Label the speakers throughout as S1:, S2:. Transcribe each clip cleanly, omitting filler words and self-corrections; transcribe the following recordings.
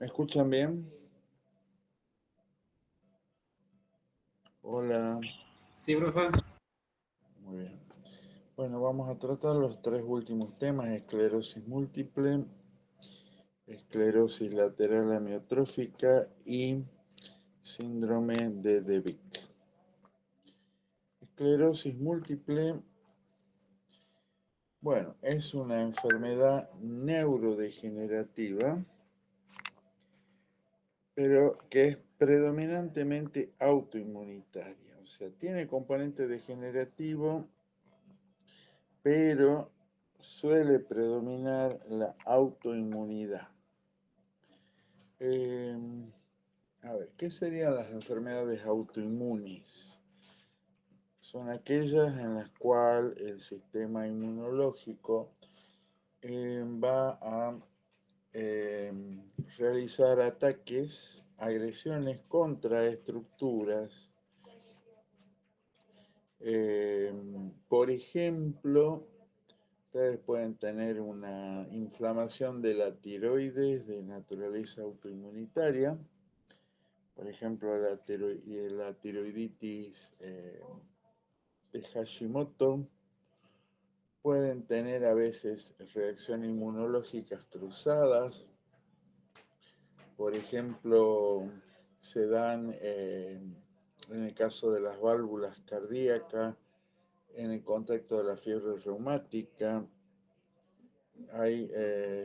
S1: ¿Me escuchan bien? Hola,
S2: Sí, profe.
S1: muy bien. Bueno, vamos a tratar los tres últimos temas: esclerosis múltiple, esclerosis lateral amiotrófica y síndrome de Vick. Esclerosis múltiple, bueno, es una enfermedad neurodegenerativa, pero que es predominantemente autoinmunitaria. O sea, tiene componente degenerativo, pero suele predominar la autoinmunidad. Eh, a ver, ¿qué serían las enfermedades autoinmunes? Son aquellas en las cuales el sistema inmunológico va a eh, realizar ataques, agresiones contra estructuras. Eh, por ejemplo, ustedes pueden tener una inflamación de la tiroides de naturaleza autoinmunitaria, por ejemplo, la tiroiditis de Hashimoto. Pueden tener a veces reacciones inmunológicas cruzadas, por ejemplo, se dan en el caso de las válvulas cardíacas, en el contexto de la fiebre reumática. Hay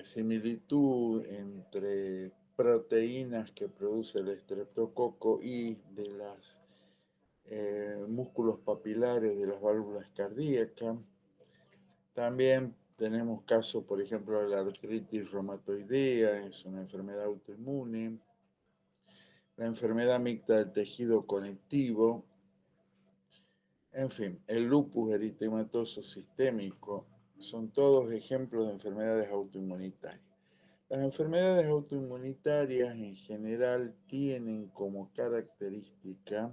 S1: similitud entre proteínas que produce el estreptococo y de los músculos papilares de las válvulas cardíacas. También tenemos casos, por ejemplo, de la artritis reumatoidea, es una enfermedad autoinmune. La enfermedad mixta del tejido conectivo, en fin, el lupus eritematoso sistémico, son todos ejemplos de enfermedades autoinmunitarias. Las enfermedades autoinmunitarias en general tienen como característica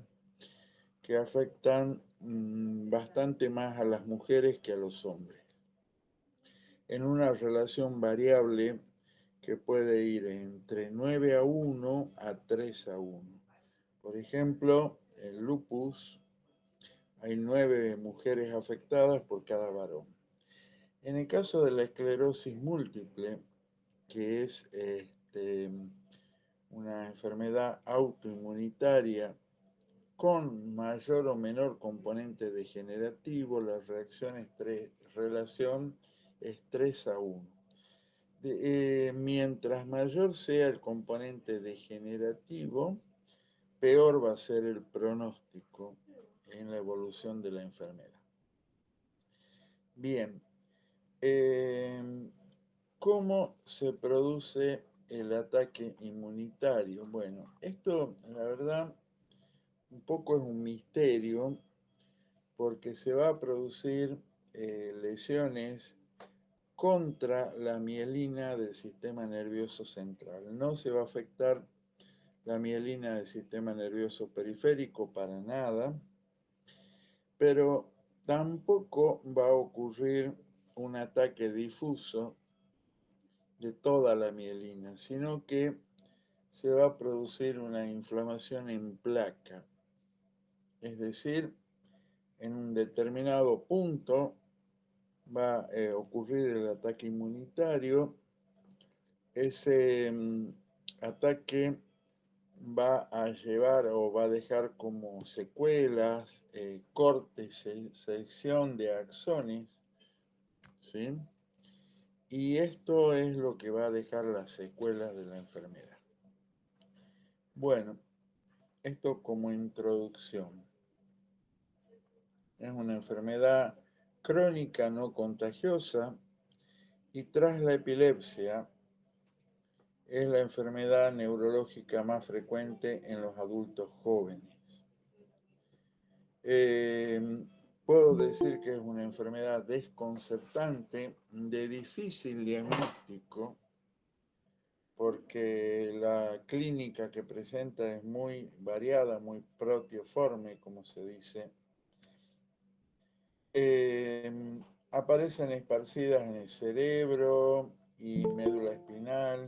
S1: que afectan bastante más a las mujeres que a los hombres, en una relación variable que puede ir entre 9:1 a 3:1. Por ejemplo, el lupus, hay 9 mujeres afectadas por cada varón. En el caso de la esclerosis múltiple, que es una enfermedad autoinmunitaria con mayor o menor componente degenerativo, la relación es 3:1. Mientras mayor sea el componente degenerativo, peor va a ser el pronóstico en la evolución de la enfermedad. Bien, eh, ¿cómo se produce el ataque inmunitario? Bueno, esto la verdad un poco es un misterio porque se va a producir lesiones contra la mielina del sistema nervioso central. No se va a afectar la mielina del sistema nervioso periférico para nada, pero tampoco va a ocurrir un ataque difuso de toda la mielina, sino que se va a producir una inflamación en placa, es decir, en un determinado punto va a ocurrir el ataque inmunitario. Ese ataque va a llevar o va a dejar como secuelas, cortes, sección de axones, ¿sí? Y esto es lo que va a dejar las secuelas de la enfermedad. Bueno, esto como introducción. Es una enfermedad crónica no contagiosa y tras la epilepsia es la enfermedad neurológica más frecuente en los adultos jóvenes. Eh, Puedo decir que es una enfermedad desconcertante, de difícil diagnóstico, porque la clínica que presenta es muy variada, muy proteoforme, como se dice. Aparecen esparcidas en el cerebro y médula espinal,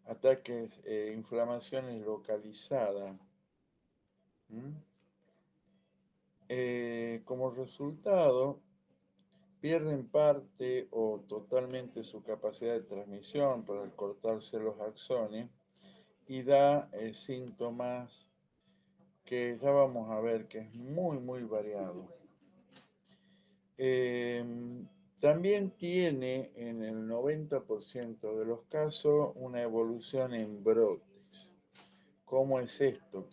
S1: ataques, inflamaciones localizadas. Como resultado, pierden parte o totalmente su capacidad de transmisión por cortarse los axones y da síntomas que ya vamos a ver que es muy variado. También tiene en el 90% de los casos una evolución en brotes. ¿Cómo es esto?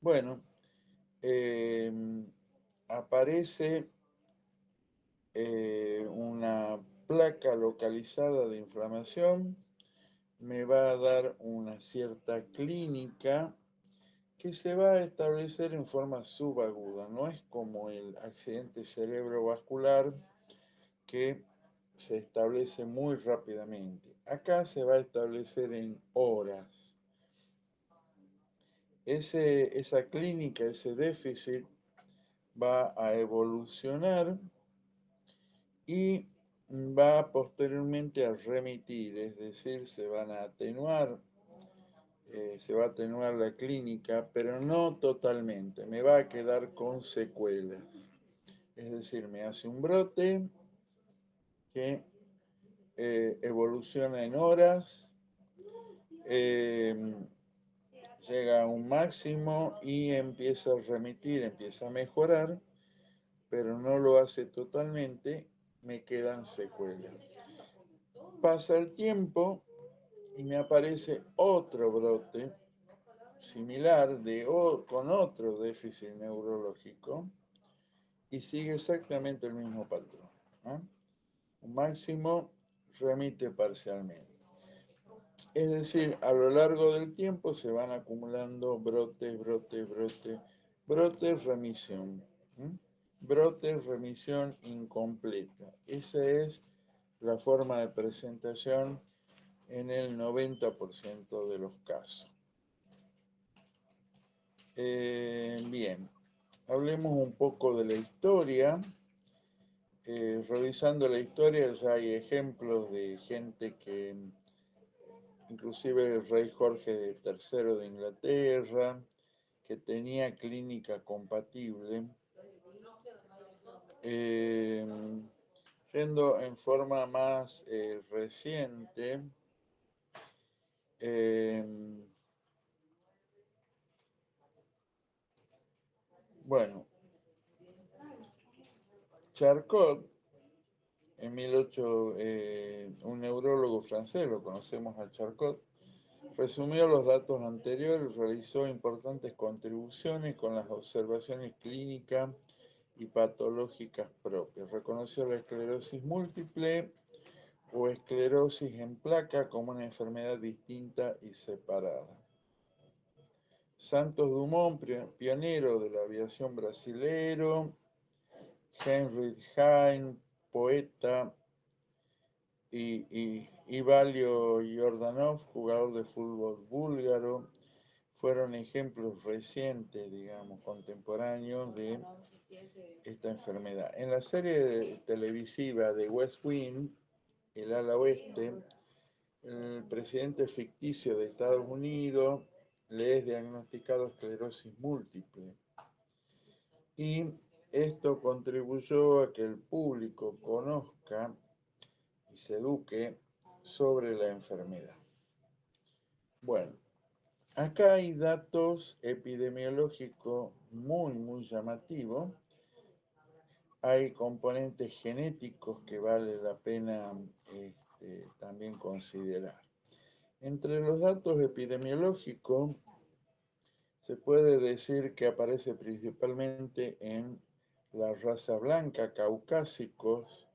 S1: Bueno, aparece una placa localizada de inflamación, me va a dar una cierta clínica que se va a establecer en forma subaguda. No es como el accidente cerebrovascular que se establece muy rápidamente. Acá se va a establecer en horas. Esa clínica, ese déficit, va a evolucionar y va posteriormente a remitir, es decir, se van a atenuar, se va a atenuar la clínica, pero no totalmente, me va a quedar con secuelas. Es decir, me hace un brote que evoluciona en horas, llega a un máximo y empieza a remitir, empieza a mejorar, pero no lo hace totalmente, me quedan secuelas. Pasa el tiempo y me aparece otro brote similar con otro déficit neurológico y sigue exactamente el mismo patrón, ¿no? Un máximo remite parcialmente. Es decir, a lo largo del tiempo se van acumulando brotes, remisión. Brotes, remisión incompleta. Esa es la forma de presentación en el 90% de los casos. Bien, hablemos un poco de la historia. Revisando la historia ya hay ejemplos de gente que, inclusive el rey Jorge III de Inglaterra, que tenía clínica compatible, yendo en forma más reciente, bueno, Charcot, en un neurólogo francés, lo conocemos al Charcot, resumió los datos anteriores, realizó importantes contribuciones con las observaciones clínicas y patológicas propias. Reconoció la esclerosis múltiple o esclerosis en placa como una enfermedad distinta y separada. Santos Dumont, pionero de la aviación brasilero, Heinrich Heine, poeta, y Ivalio Yordanov, jugador de fútbol búlgaro, fueron ejemplos recientes, digamos, contemporáneos de esta enfermedad. En la serie televisiva de West Wing, el ala oeste, el presidente ficticio de Estados Unidos le es diagnosticado esclerosis múltiple. Y esto contribuyó a que el público conozca y se eduque sobre la enfermedad. Bueno, acá hay datos epidemiológicos muy llamativos. Hay componentes genéticos que vale la pena también considerar. Entre los datos epidemiológicos se puede decir que aparece principalmente en la raza blanca, caucásicos,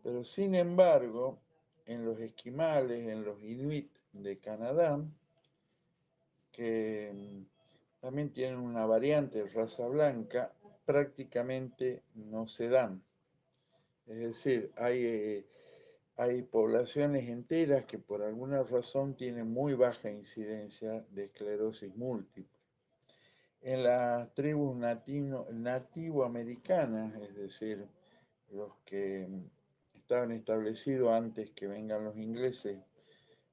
S1: pero sin embargo, en los esquimales, en los inuit de Canadá, que también tienen una variante raza blanca, prácticamente no se dan. Es decir, hay poblaciones enteras que por alguna razón tienen muy baja incidencia de esclerosis múltiple. En las tribus nativoamericanas, es decir, los que estaban establecidos antes que vengan los ingleses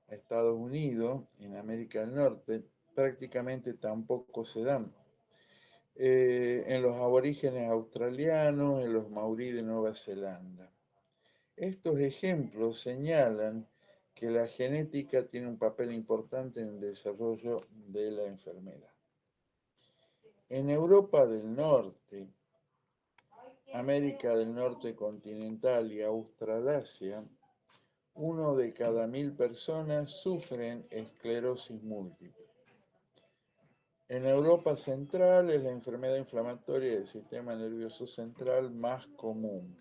S1: a Estados Unidos, en América del Norte, prácticamente tampoco se dan. En los aborígenes australianos, en los maorí de Nueva Zelanda. Estos ejemplos señalan que la genética tiene un papel importante en el desarrollo de la enfermedad. En Europa del Norte, América del Norte continental y Australasia, 1 de cada 1000 personas sufren esclerosis múltiple. En Europa Central es la enfermedad inflamatoria del sistema nervioso central más común,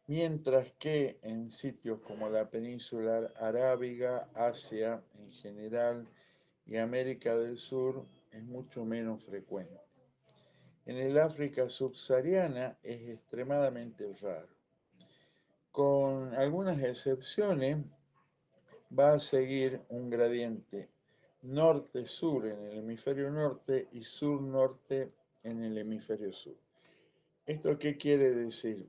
S1: mientras que en sitios como la península arábiga, Asia en general y América del Sur es mucho menos frecuente. En el África subsahariana es extremadamente raro. Con algunas excepciones, va a seguir un gradiente norte-sur en el hemisferio norte y sur-norte en el hemisferio sur. ¿Esto qué quiere decir?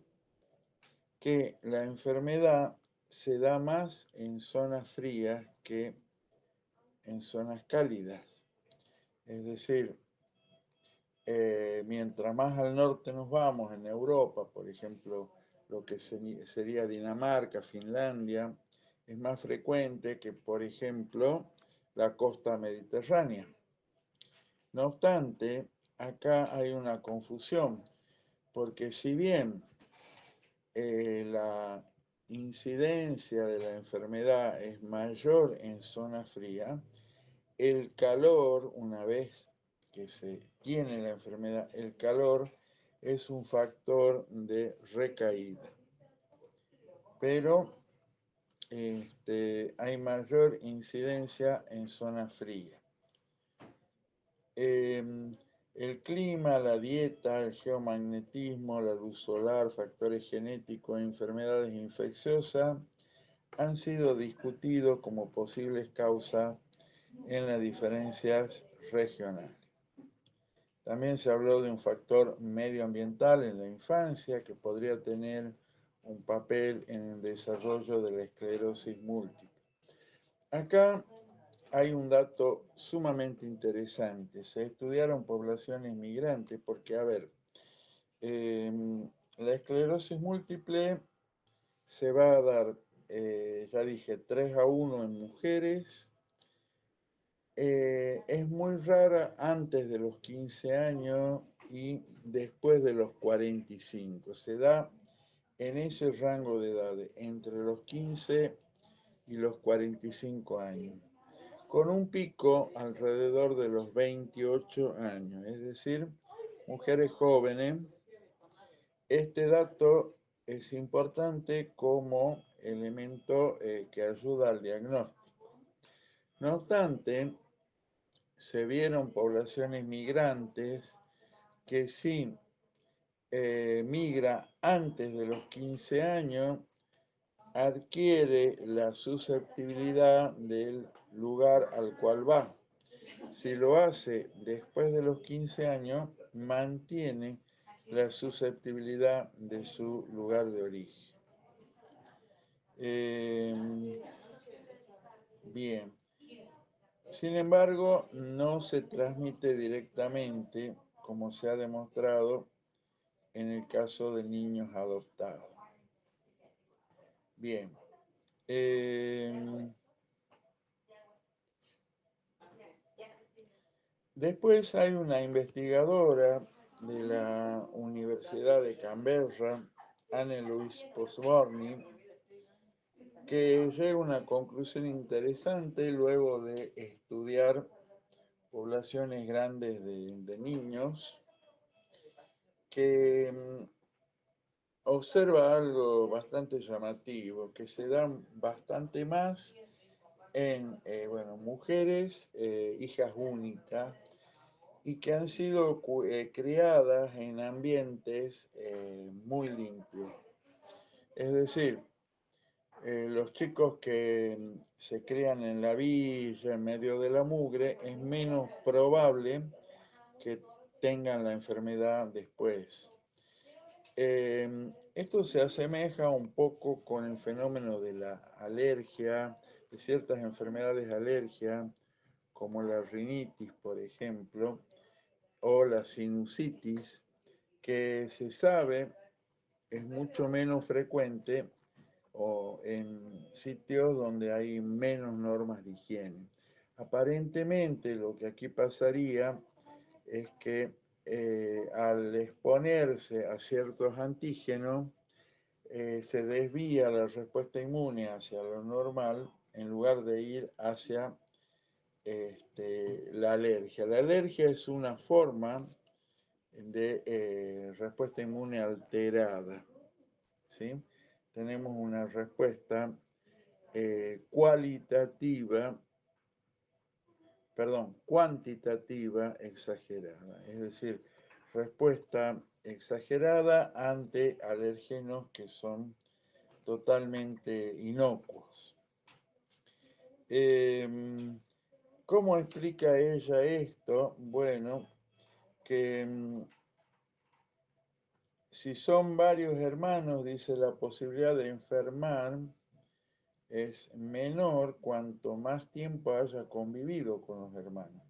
S1: Que la enfermedad se da más en zonas frías que en zonas cálidas. Es decir, mientras más al norte nos vamos en Europa, por ejemplo, lo que sería Dinamarca, Finlandia, es más frecuente que, por ejemplo, la costa mediterránea. No obstante, acá hay una confusión, porque si bien la incidencia de la enfermedad es mayor en zona fría, el calor, una vez que se tiene la enfermedad, el calor es un factor de recaída. Pero hay mayor incidencia en zona fría. El clima, la dieta, el geomagnetismo, la luz solar, factores genéticos e enfermedades infecciosas han sido discutidos como posibles causas en las diferencias regionales. También se habló de un factor medioambiental en la infancia que podría tener un papel en el desarrollo de la esclerosis múltiple. Acá hay un dato sumamente interesante. Se estudiaron poblaciones migrantes porque, a ver, la esclerosis múltiple se va a dar, ya dije, 3-1 en mujeres. Es muy rara antes de los 15 años y después de los 45. Se da en ese rango de edad, entre los 15 y los 45 años, con un pico alrededor de los 28 años, es decir, mujeres jóvenes. Este dato es importante como elemento que ayuda al diagnóstico. No obstante, se vieron poblaciones migrantes que sí migra antes de los 15 años, adquiere la susceptibilidad del lugar al cual va. Si lo hace después de los 15 años, mantiene la susceptibilidad de su lugar de origen. Bien. Sin embargo, no se transmite directamente, como se ha demostrado en el caso de niños adoptados. Bien. Después hay una investigadora de la Universidad de Canberra, Anne-Louise Posborny, que llega a una conclusión interesante luego de estudiar poblaciones grandes de niños, que observa algo bastante llamativo, que se dan bastante más en mujeres, hijas únicas, y que han sido criadas en ambientes muy limpios. Es decir, los chicos que se crían en la villa, en medio de la mugre, es menos probable que tengan la enfermedad después. Esto se asemeja un poco con el fenómeno de la alergia, de ciertas enfermedades de alergia, como la rinitis, por ejemplo, o la sinusitis, que se sabe es mucho menos frecuente o en sitios donde hay menos normas de higiene. Aparentemente lo que aquí pasaría es que al exponerse a ciertos antígenos, se desvía la respuesta inmune hacia lo normal en lugar de ir hacia la alergia. La alergia es una forma de respuesta inmune alterada, ¿sí? Tenemos una respuesta cuantitativa exagerada, es decir, respuesta exagerada ante alérgenos que son totalmente inocuos. ¿Cómo explica ella esto? Bueno, que si son varios hermanos, dice, la posibilidad de enfermar es menor cuanto más tiempo haya convivido con los hermanos.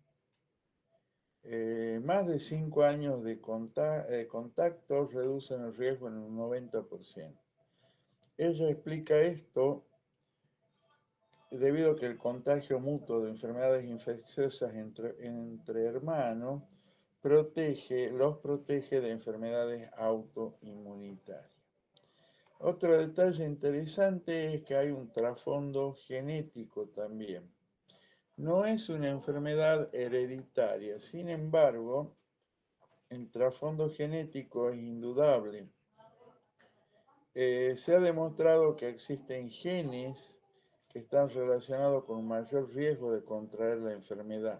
S1: Más de 5 años de contacto reducen el riesgo en un 90%. Ella explica esto debido a que el contagio mutuo de enfermedades infecciosas entre hermanos los protege de enfermedades autoinmunitarias. Otro detalle interesante es que hay un trasfondo genético también. No es una enfermedad hereditaria, sin embargo, el trasfondo genético es indudable. Se ha demostrado que existen genes que están relacionados con un mayor riesgo de contraer la enfermedad.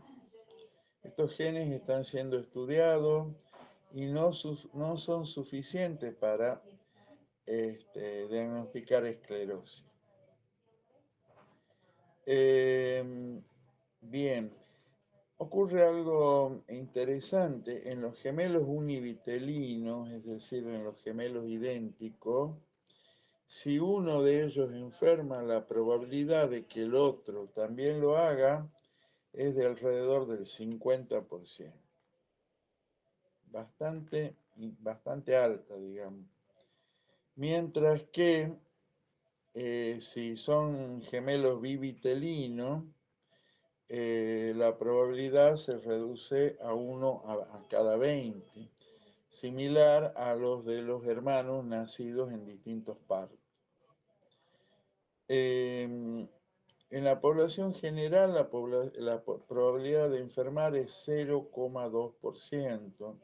S1: Estos genes están siendo estudiados y no son suficientes para diagnosticar esclerosis. Bien, ocurre algo interesante en los gemelos univitelinos, es decir, en los gemelos idénticos. Si uno de ellos enferma, la probabilidad de que el otro también lo haga es de alrededor del 50%. Bastante alta, digamos. Mientras que si son gemelos bivitelinos, la probabilidad se reduce a 1 a cada 20, similar a los de los hermanos nacidos en distintos partos. En la población general, la probabilidad de enfermar es 0,2%.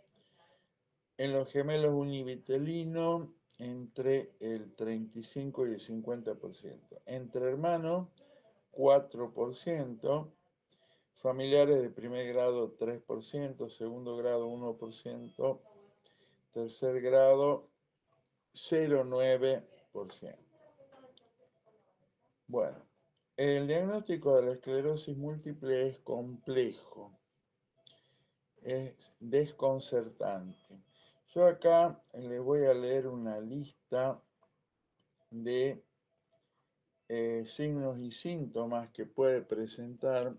S1: En los gemelos univitelinos, entre el 35 y el 50%. Entre hermanos, 4%. Familiares de primer grado, 3%. Segundo grado, 1%. Tercer grado, 0,9%. Bueno, el diagnóstico de la esclerosis múltiple es complejo, es desconcertante. Yo acá les voy a leer una lista de signos y síntomas que puede presentar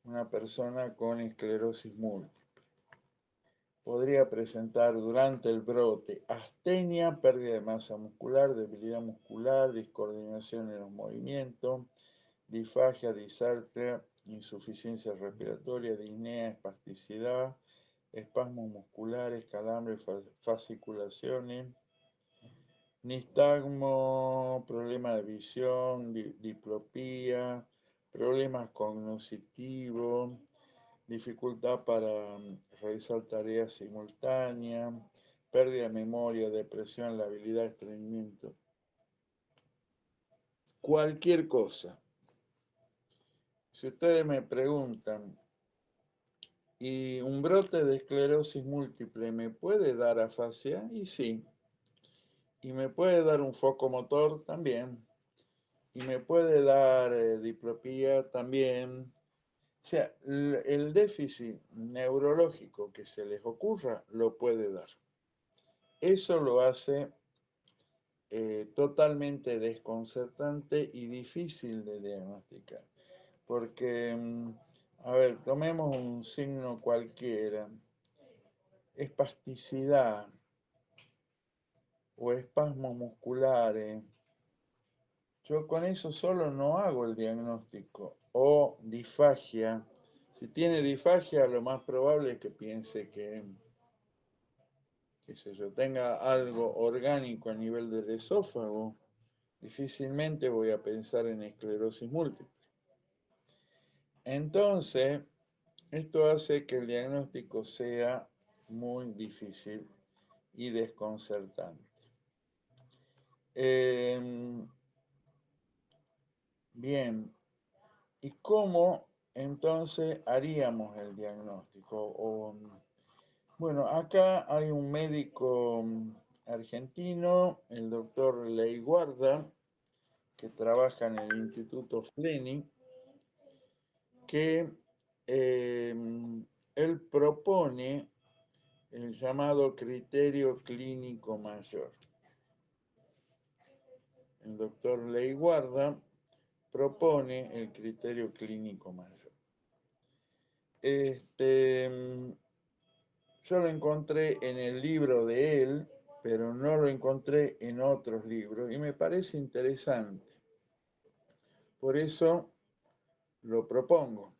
S1: una persona con esclerosis múltiple. Podría presentar durante el brote astenia, pérdida de masa muscular, debilidad muscular, discoordinación en los movimientos, disfagia, disartria, insuficiencia respiratoria, disnea, espasticidad, espasmos musculares, calambres, fasciculaciones, nistagmo, problema de visión, diplopía, problemas cognitivos, dificultad para realizar tareas simultáneas, pérdida de memoria, depresión, la habilidad de estreñimiento. Cualquier cosa. Si ustedes me preguntan, ¿y un brote de esclerosis múltiple me puede dar afasia? Y sí. ¿Y me puede dar un foco motor? También. ¿Y me puede dar diplopía? También. O sea, el déficit neurológico que se les ocurra lo puede dar. Eso lo hace totalmente desconcertante y difícil de diagnosticar. Porque, a ver, tomemos un signo cualquiera, espasticidad o espasmos musculares. Yo con eso solo no hago el diagnóstico. O disfagia. Si tiene disfagia, lo más probable es que piense que, qué sé yo, tenga algo orgánico a nivel del esófago. Difícilmente voy a pensar en esclerosis múltiple. Entonces, esto hace que el diagnóstico sea muy difícil y desconcertante. Bien, ¿y cómo entonces haríamos el diagnóstico? Bueno, acá hay un médico argentino, el doctor Leiguarda, que trabaja en el Instituto Fleni, que él propone el llamado criterio clínico mayor. El doctor Leiguarda propone el criterio clínico mayor. Yo lo encontré en el libro de él, pero no lo encontré en otros libros y me parece interesante. Por eso lo propongo.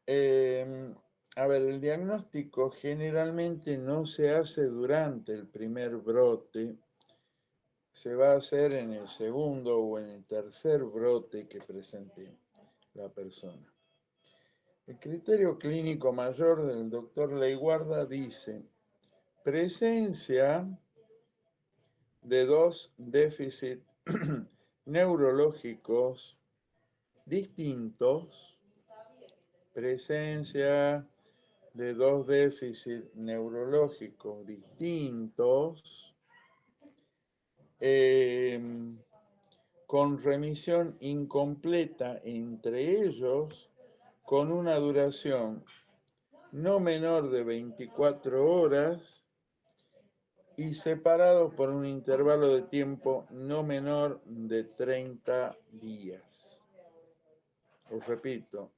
S1: A ver, el diagnóstico generalmente no se hace durante el primer brote, se va a hacer en el segundo o en el tercer brote que presente la persona. El criterio clínico mayor del doctor Leiguarda dice presencia de dos déficits neurológicos distintos, presencia de dos déficits neurológicos distintos, con remisión incompleta entre ellos, con una duración no menor de 24 horas y separados por un intervalo de tiempo no menor de 30 días. Os repito,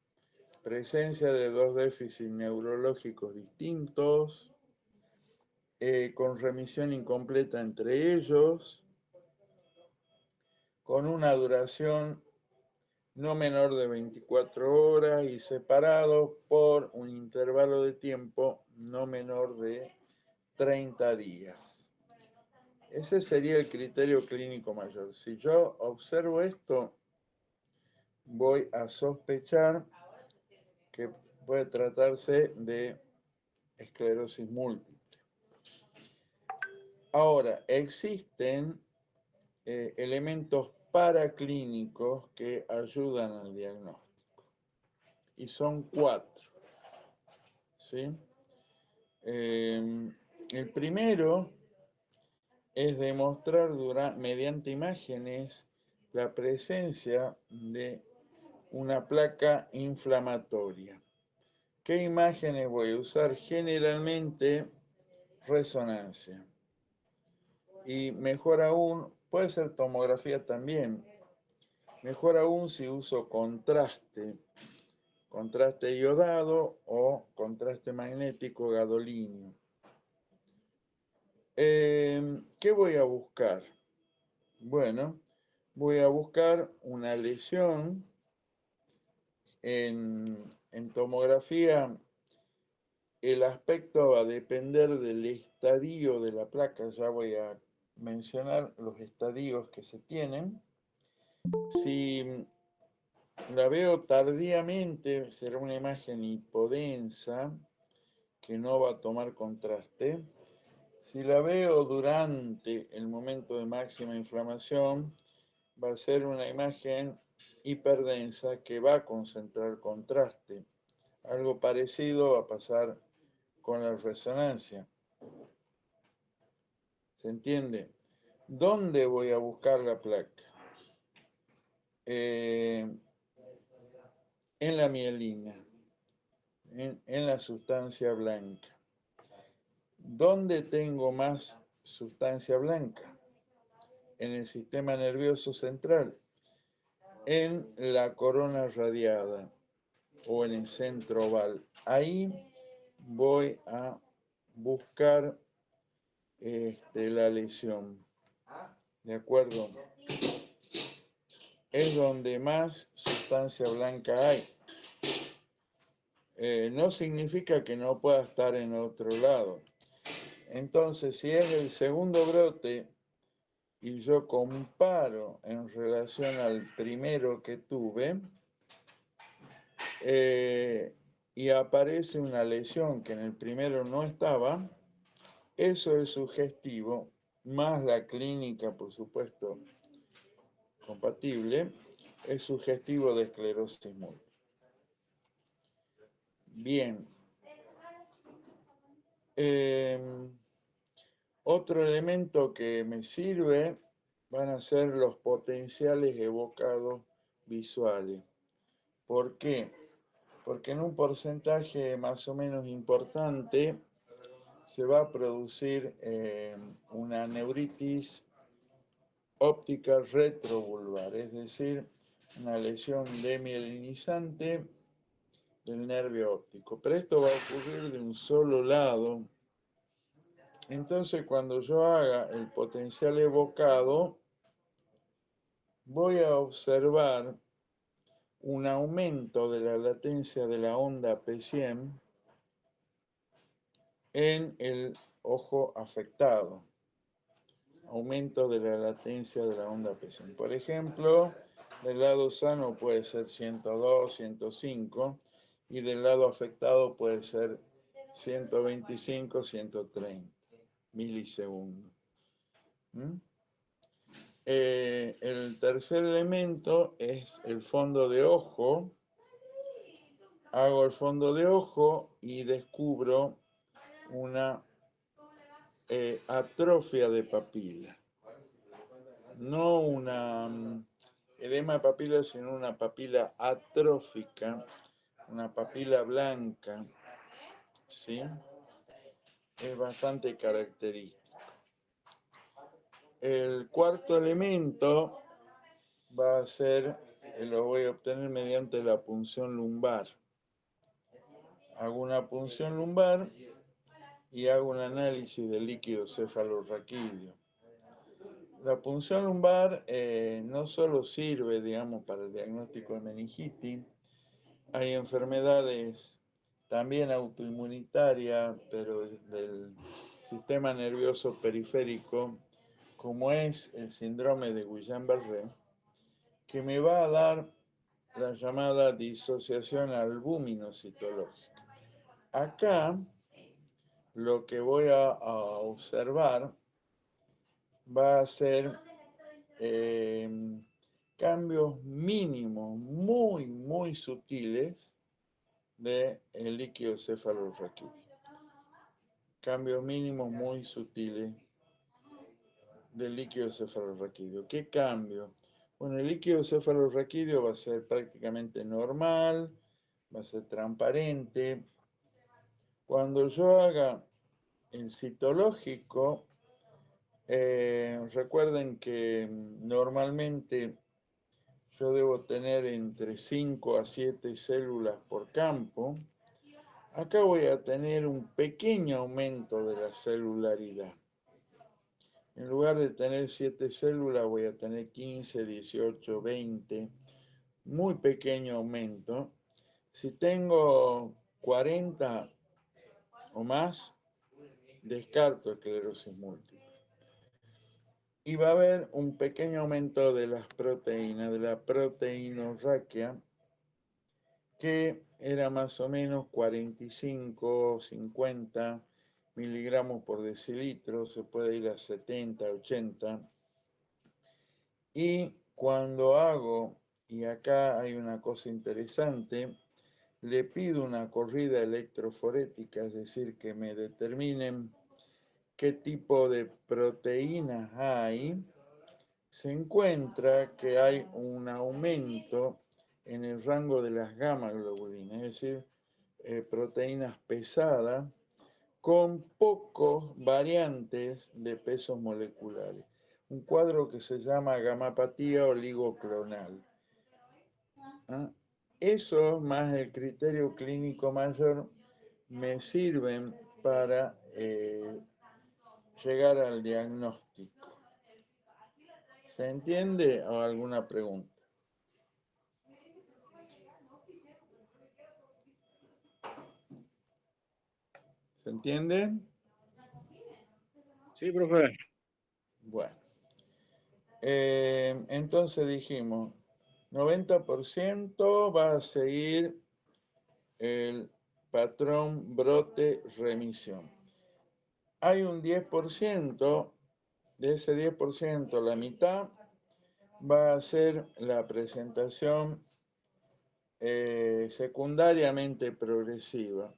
S1: presencia de dos déficits neurológicos distintos, con remisión incompleta entre ellos, con una duración no menor de 24 horas y separados por un intervalo de tiempo no menor de 30 días. Ese sería el criterio clínico mayor. Si yo observo esto, voy a sospechar que puede tratarse de esclerosis múltiple. Ahora, existen elementos paraclínicos que ayudan al diagnóstico. Y son 4. ¿Sí? El primero es demostrar mediante imágenes la presencia de una placa inflamatoria. ¿Qué imágenes voy a usar? Generalmente resonancia. Y mejor aún, puede ser tomografía también. Mejor aún si uso contraste iodado o contraste magnético gadolíneo. ¿Qué voy a buscar? Bueno, voy a buscar una lesión en tomografía. El aspecto va a depender del estadio de la placa. Ya voy a mencionar los estadios que se tienen. Si la veo tardíamente, será una imagen hipodensa que no va a tomar contraste. Si la veo durante el momento de máxima inflamación, va a ser una imagen hiperdensa que va a concentrar contraste. Algo parecido va a pasar con la resonancia. ¿Se entiende? ¿Dónde voy a buscar la placa? En la mielina, en la sustancia blanca. ¿Dónde tengo más sustancia blanca? en el sistema nervioso central, en la corona radiada o en el centro oval. Ahí voy a buscar la lesión, ¿de acuerdo? Es donde más sustancia blanca hay. No significa que no pueda estar en otro lado. Entonces, si es el segundo brote y yo comparo en relación al primero que tuve, y aparece una lesión que en el primero no estaba, eso es sugestivo, más la clínica, por supuesto, compatible, es sugestivo de esclerosis múltiple. Bien. Otro elemento que me sirve van a ser los potenciales evocados visuales. ¿Por qué? Porque en un porcentaje más o menos importante se va a producir una neuritis óptica retrovulvar, es decir, una lesión demielinizante del nervio óptico. Pero esto va a ocurrir de un solo lado. Entonces, cuando yo haga el potencial evocado, voy a observar un aumento de la latencia de la onda P100 en el ojo afectado. Aumento de la latencia de la onda P100. Por ejemplo, del lado sano puede ser 102, 105 y del lado afectado puede ser 125, 130 milisegundos. El tercer elemento es el fondo de ojo. Hago el fondo de ojo y descubro una atrofia de papila. No una edema de papila, sino una papila atrófica, una papila blanca, ¿sí? Es bastante característico. El cuarto elemento va a ser, lo voy a obtener mediante la punción lumbar. Hago una punción lumbar y hago un análisis del líquido cefalorraquídeo. La punción lumbar no solo sirve, digamos, para el diagnóstico de meningitis, hay enfermedades también autoinmunitarias, pero del sistema nervioso periférico, como es el síndrome de Guillain-Barré, que me va a dar la llamada disociación albúmino-citológica. Acá lo que voy a observar va a ser cambios mínimos, muy sutiles del líquido cefalorraquídeo. Cambios mínimos muy sutiles del líquido cefalorraquídeo. ¿Qué cambio? Bueno, el líquido cefalorraquídeo va a ser prácticamente normal, va a ser transparente. Cuando yo haga el citológico, recuerden que normalmente yo debo tener entre 5 a 7 células por campo. Acá voy a tener un pequeño aumento de la celularidad. En lugar de tener 7 células, voy a tener 15, 18, 20. Muy pequeño aumento. Si tengo 40 o más, descarto esclerosis múltiple. Y va a haber un pequeño aumento de las proteínas, de la proteinorraquia, que era más o menos 45, 50 miligramos por decilitro, se puede ir a 70, 80. Y cuando hago, y acá hay una cosa interesante, le pido una corrida electroforética, es decir, que me determinen qué tipo de proteínas hay, se encuentra que hay un aumento en el rango de las gamma-globulinas, es decir, proteínas pesadas con pocos variantes de pesos moleculares. un cuadro que se llama gamapatía oligoclonal. ¿Ah? Eso más el criterio clínico mayor me sirven para llegar al diagnóstico. ¿Se entiende o alguna pregunta? ¿Se entiende?
S2: Sí, profe.
S1: Bueno, entonces dijimos, 90% va a seguir el patrón brote-remisión. Hay un 10%, de ese 10%, la mitad va a ser la presentación secundariamente progresiva.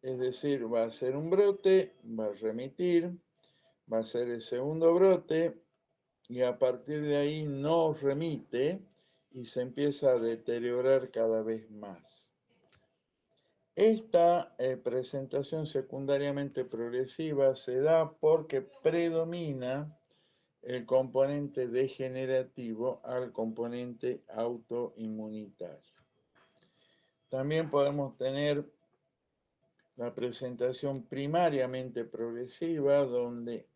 S1: Es decir, va a ser un brote, va a remitir, va a ser el segundo brote y a partir de ahí no remite y se empieza a deteriorar cada vez más. Esta presentación secundariamente progresiva se da porque predomina el componente degenerativo al componente autoinmunitario. También podemos tener la presentación primariamente progresiva, donde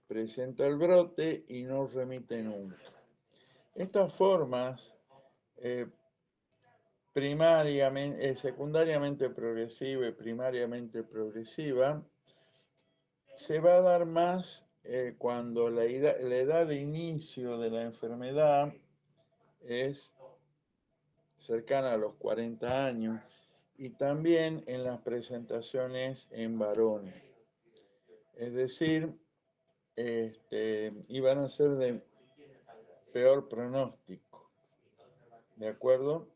S1: presenta el brote y no remite nunca. Estas formas secundariamente progresiva y primariamente progresiva se va a dar más cuando la edad de inicio de la enfermedad es cercana a los 40 años y también en las presentaciones en varones. Es decir, iban a ser de peor pronóstico. ¿De acuerdo?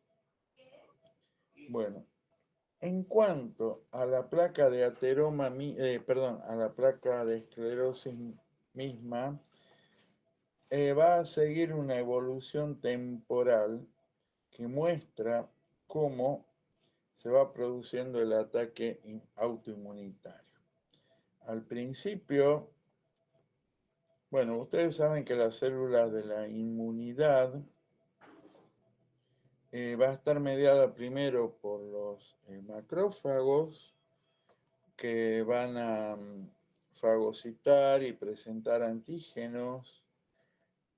S1: Bueno, en cuanto a la placa de ateroma, a la placa de esclerosis misma, va a seguir una evolución temporal que muestra cómo se va produciendo el ataque autoinmunitario. Al principio, bueno, ustedes saben que las células de la inmunidad va a estar mediada primero por los macrófagos que van a fagocitar y presentar antígenos.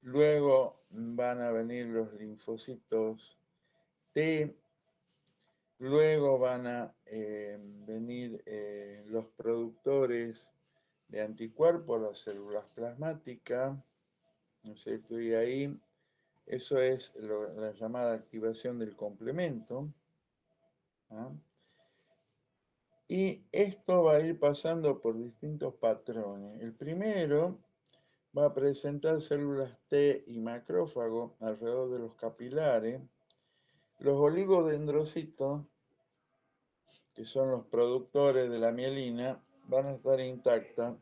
S1: Luego van a venir los linfocitos T. Luego van a venir los productores de anticuerpos, las células plasmáticas, ¿no es cierto? Y ahí eso es la llamada activación del complemento. ¿Ah? Y esto va a ir pasando por distintos patrones. El primero va a presentar células T y macrófago alrededor de los capilares. Los oligodendrocitos, que son los productores de la mielina, van a estar intactas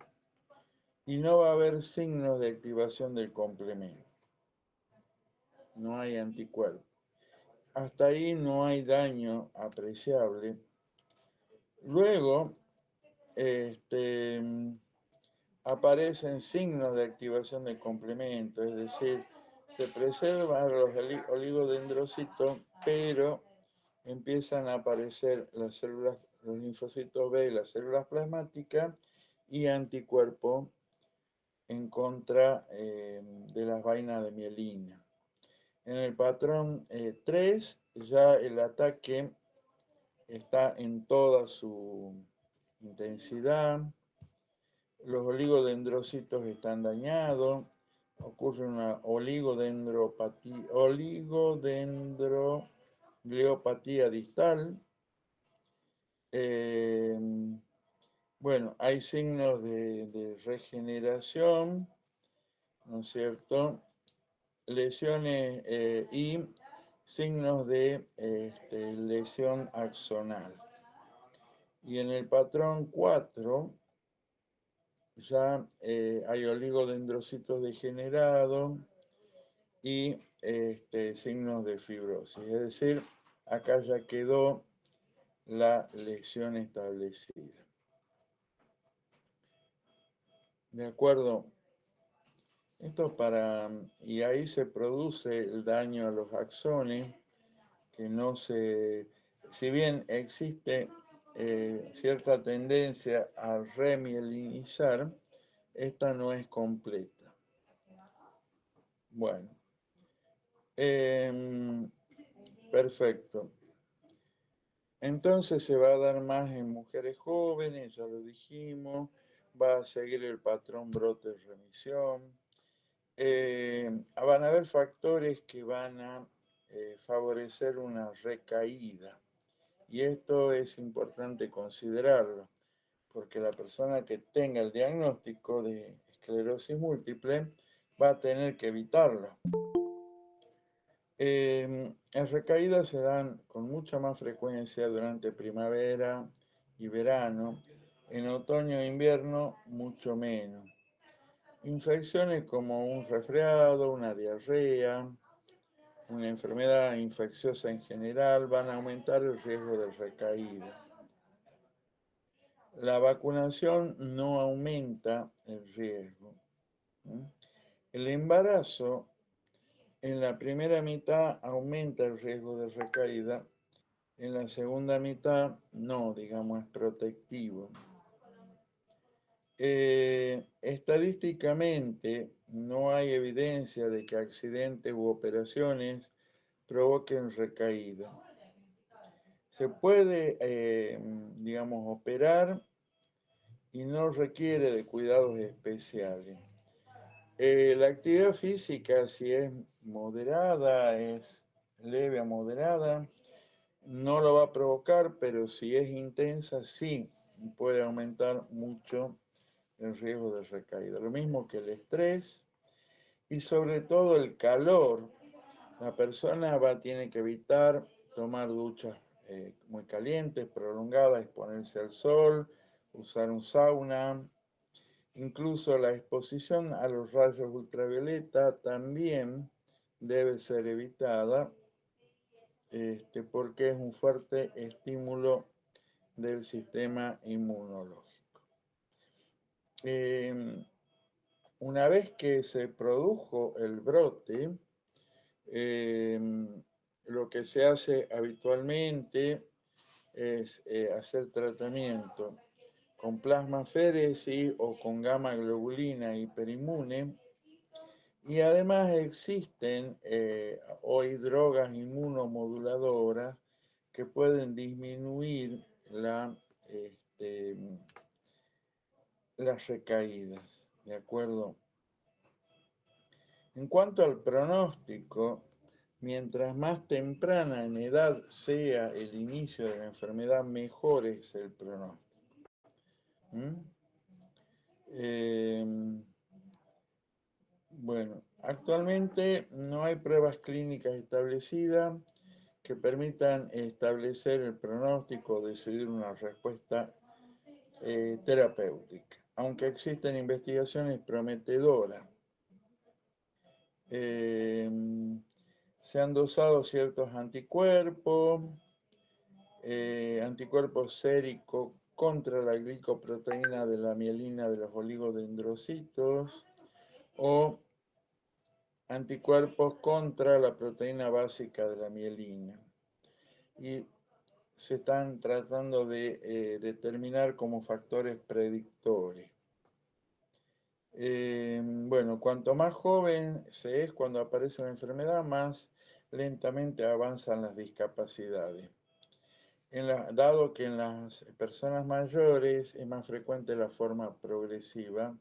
S1: y no va a haber signos de activación del complemento. No hay anticuerpos. Hasta ahí no hay daño apreciable. Luego, aparecen signos de activación del complemento, es decir, se preservan los oligodendrocitos, pero empiezan a aparecer las células, los linfocitos B y las células plasmáticas y anticuerpos en contra de las vainas de mielina. En el patrón 3 ya el ataque está en toda su intensidad, los oligodendrocitos están dañados, ocurre una oligodendrogliopatía distal. Bueno, hay signos de regeneración, ¿no es cierto? Lesiones y signos de lesión axonal. Y en el patrón 4 ya hay oligodendrocitos degenerados y signos de fibrosis. Es decir, acá ya quedó la lesión establecida. ¿De acuerdo? Y ahí se produce el daño a los axones, que no se, si bien existe cierta tendencia a remielinizar, esta no es completa. Bueno, perfecto. Entonces se va a dar más en mujeres jóvenes, ya lo dijimos, va a seguir el patrón brote-remisión. Van a haber factores que van a favorecer una recaída. Y esto es importante considerarlo, porque la persona que tenga el diagnóstico de esclerosis múltiple va a tener que evitarlo. Las recaídas se dan con mucha más frecuencia durante primavera y verano, en otoño e invierno mucho menos. Infecciones como un resfriado, una diarrea, una enfermedad infecciosa en general van a aumentar el riesgo de recaída. La vacunación no aumenta el riesgo. El embarazo en la primera mitad aumenta el riesgo de recaída, en la segunda mitad no, digamos, es protectivo. Estadísticamente no hay evidencia de que accidentes u operaciones provoquen recaída. Se puede, digamos, operar y no requiere de cuidados especiales. La actividad física, si es moderada, es leve a moderada, no lo va a provocar, pero si es intensa, sí puede aumentar mucho el riesgo de recaída. Lo mismo que el estrés y sobre todo el calor. La persona tiene que evitar tomar duchas muy calientes, prolongadas, exponerse al sol, usar un sauna. Incluso la exposición a los rayos ultravioleta también debe ser evitada porque es un fuerte estímulo del sistema inmunológico. Una vez que se produjo el brote, lo que se hace habitualmente es hacer tratamiento con plasmaféresis o con gamma globulina hiperinmune. Y además existen hoy drogas inmunomoduladoras que pueden disminuir las recaídas, ¿de acuerdo? En cuanto al pronóstico, mientras más temprana en edad sea el inicio de la enfermedad, mejor es el pronóstico. Bueno, actualmente no hay pruebas clínicas establecidas que permitan establecer el pronóstico o decidir una respuesta terapéutica, aunque existen investigaciones prometedoras. Se han dosado ciertos anticuerpos, anticuerpos séricos contra la glicoproteína de la mielina de los oligodendrocitos o anticuerpos contra la proteína básica de la mielina. Y se están tratando de determinar como factores predictores. Bueno, cuanto más joven se es cuando aparece la enfermedad, más lentamente avanzan las discapacidades. Dado que en las personas mayores es más frecuente la forma progresiva,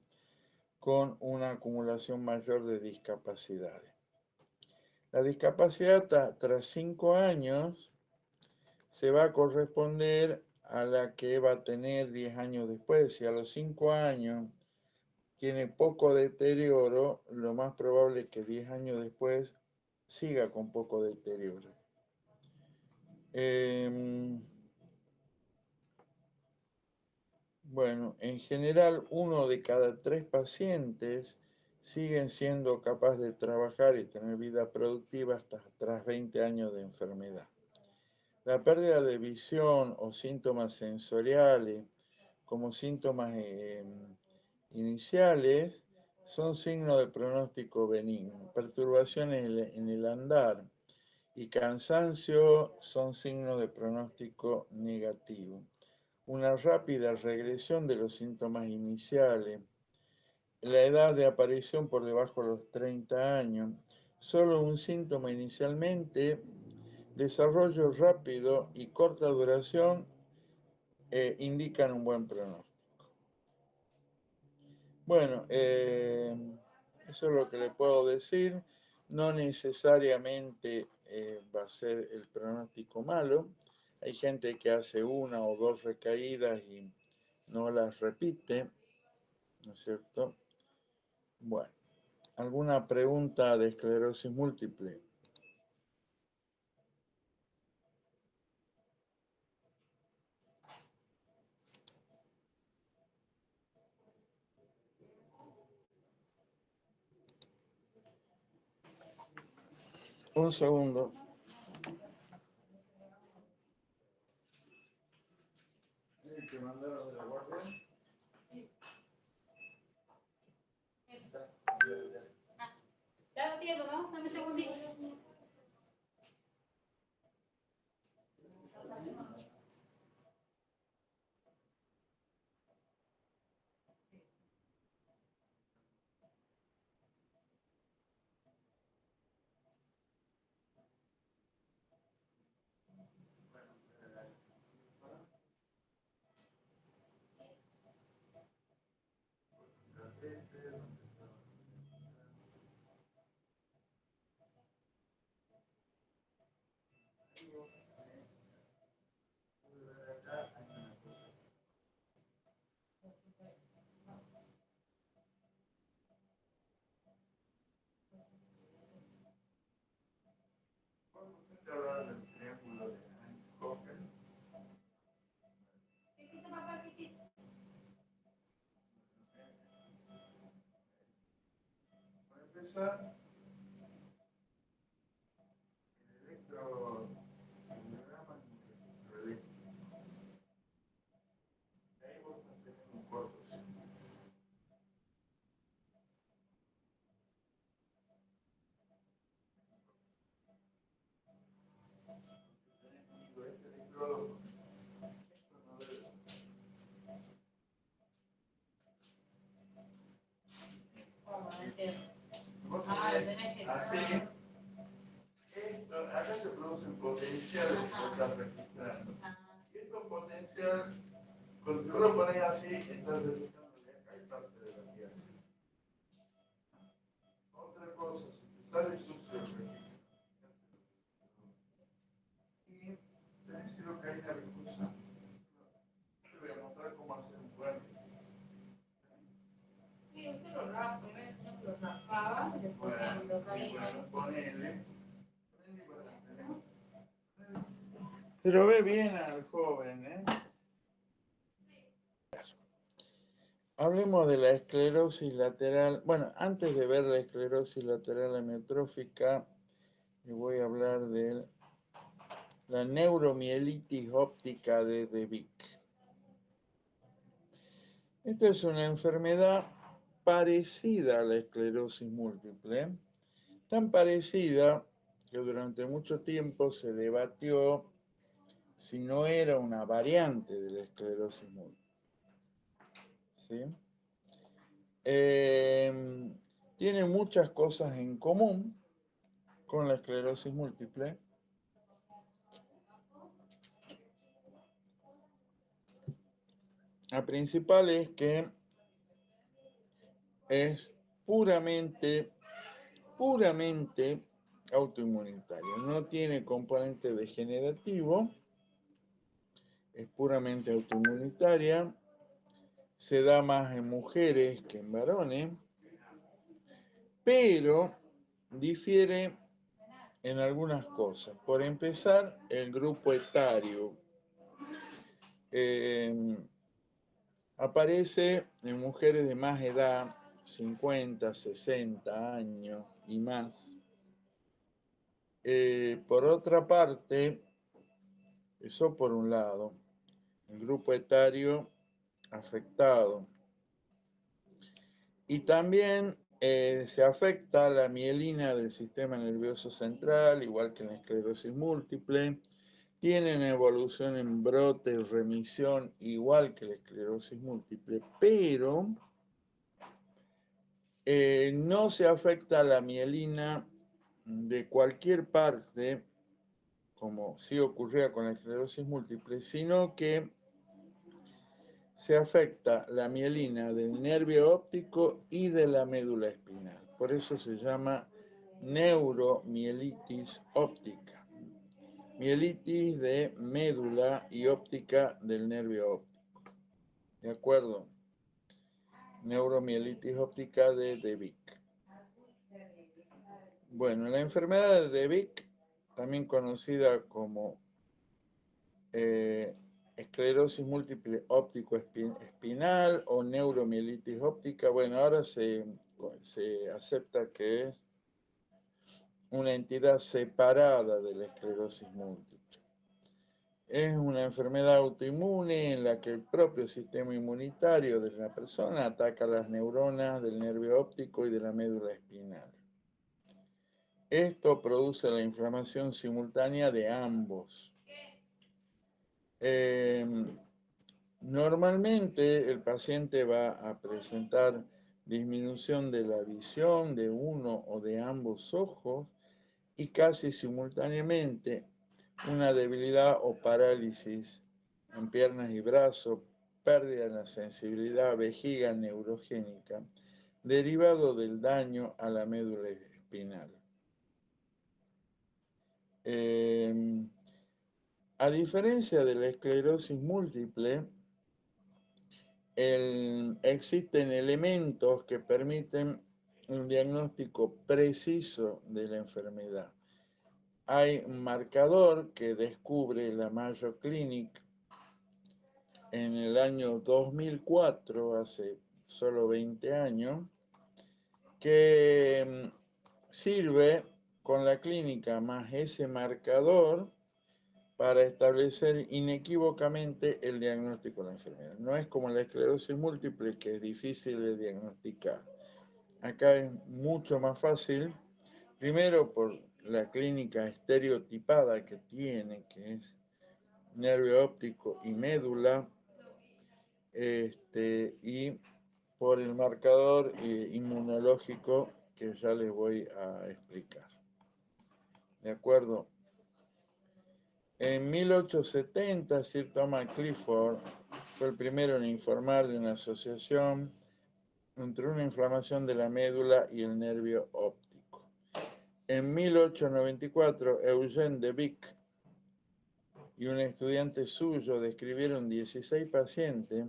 S1: con una acumulación mayor de discapacidades. La discapacidad tras 5 años se va a corresponder a la que va a tener 10 años después. Si a los 5 años tiene poco deterioro, lo más probable es que 10 años después siga con poco deterioro. Bueno, en general, 1 de cada 3 pacientes siguen siendo capaces de trabajar y tener vida productiva hasta tras 20 años de enfermedad. La pérdida de visión o síntomas sensoriales como síntomas iniciales son signos de pronóstico benigno. Perturbaciones en el andar y cansancio son signos de pronóstico negativo. Una rápida regresión de los síntomas iniciales, la edad de aparición por debajo de los 30 años, solo un síntoma inicialmente, desarrollo rápido y corta duración indican un buen pronóstico. Bueno, eso es lo que le puedo decir. No necesariamente va a ser el pronóstico malo. Hay gente que hace una o dos recaídas y no las repite, ¿no es cierto? Bueno, ¿alguna pregunta de esclerosis múltiple? Un segundo. ¿Te mandaron de la guardia?
S2: Ya lo tiempo, ¿no? Dame un segundito.
S1: Empezar, el electrocardiograma electroeléctrico. Ahí vos tenés un corto. Este electrodo, esto no debe. Vos tenés así, esto, acá se produce un potencial que vos estás registrando. Y esto potencial, cuando tú lo pones así, estás registrando de acá y parte de la tierra. Otra cosa, si te sale sucio el registro, y tenés silocaína bifusa. Te voy a mostrar cómo hacer un buen.
S2: Sí, usted lo rapa, primero lo rapaba, le ponía
S1: Bueno, ponele. Se lo ve bien al joven, ¿eh? Hablemos de la esclerosis lateral. Bueno, antes de ver la esclerosis lateral amiotrófica, le voy a hablar de la neuromielitis óptica de De Vic. Esta es una enfermedad parecida a la esclerosis múltiple, tan parecida que durante mucho tiempo se debatió si no era una variante de la esclerosis múltiple. ¿Sí? Tiene muchas cosas en común con la esclerosis múltiple. La principal es que es puramente autoinmunitario. No tiene componente degenerativo, es puramente autoinmunitaria. Se da más en mujeres que en varones, pero difiere en algunas cosas. Por empezar, el grupo etario. Aparece en mujeres de más edad, 50, 60 años y más. Por otra parte, eso por un lado, el grupo etario afectado. Y también se afecta la mielina del sistema nervioso central, igual que en la esclerosis múltiple. Tienen evolución en brote y remisión, igual que la esclerosis múltiple, pero no se afecta la mielina de cualquier parte, como sí ocurría con la esclerosis múltiple, sino que se afecta la mielina del nervio óptico y de la médula espinal. Por eso se llama neuromielitis óptica. Mielitis de médula y óptica del nervio óptico. ¿De acuerdo? Neuromielitis óptica de Vick. Bueno, la enfermedad de Vick, también conocida como esclerosis múltiple óptico espinal o neuromielitis óptica. Bueno, ahora se acepta que es una entidad separada de la esclerosis múltiple. Es una enfermedad autoinmune en la que el propio sistema inmunitario de la persona ataca las neuronas del nervio óptico y de la médula espinal. Esto produce la inflamación simultánea de ambos. Normalmente el paciente va a presentar disminución de la visión de uno o de ambos ojos y casi simultáneamente una debilidad o parálisis en piernas y brazos, pérdida de la sensibilidad, vejiga neurogénica, derivado del daño a la médula espinal. A diferencia de la esclerosis múltiple, existen elementos que permiten un diagnóstico preciso de la enfermedad. Hay un marcador que descubre la Mayo Clinic en el año 2004, hace solo 20 años, que sirve con la clínica más ese marcador para establecer inequívocamente el diagnóstico de la enfermedad. No es como la esclerosis múltiple, que es difícil de diagnosticar. Acá es mucho más fácil, primero por la clínica estereotipada que tiene, que es nervio óptico y médula, y por el marcador inmunológico que ya les voy a explicar. ¿De acuerdo? En 1870, Sir Thomas Clifford fue el primero en informar de una asociación entre una inflamación de la médula y el nervio óptico. En 1894, Eugène de Vick y un estudiante suyo describieron 16 pacientes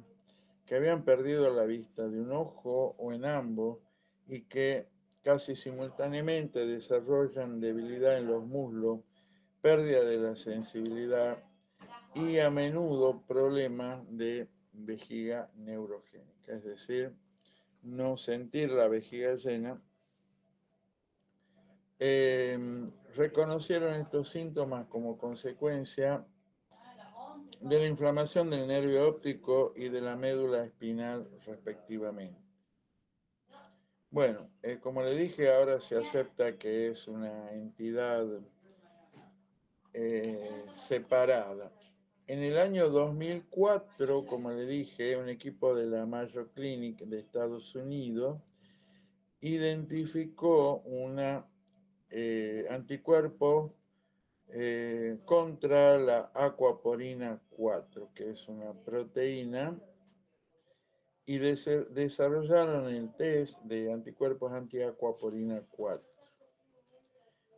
S1: que habían perdido la vista de un ojo o en ambos y que casi simultáneamente desarrollan debilidad en los muslos, pérdida de la sensibilidad y a menudo problemas de vejiga neurogénica, es decir, no sentir la vejiga llena. Reconocieron estos síntomas como consecuencia de la inflamación del nervio óptico y de la médula espinal respectivamente. Bueno, como le dije, ahora se acepta que es una entidad separada. En el año 2004, como le dije, un equipo de la Mayo Clinic de Estados Unidos identificó una anticuerpo contra la aquaporina 4, que es una proteína, y desarrollaron el test de anticuerpos anti-aquaporina 4,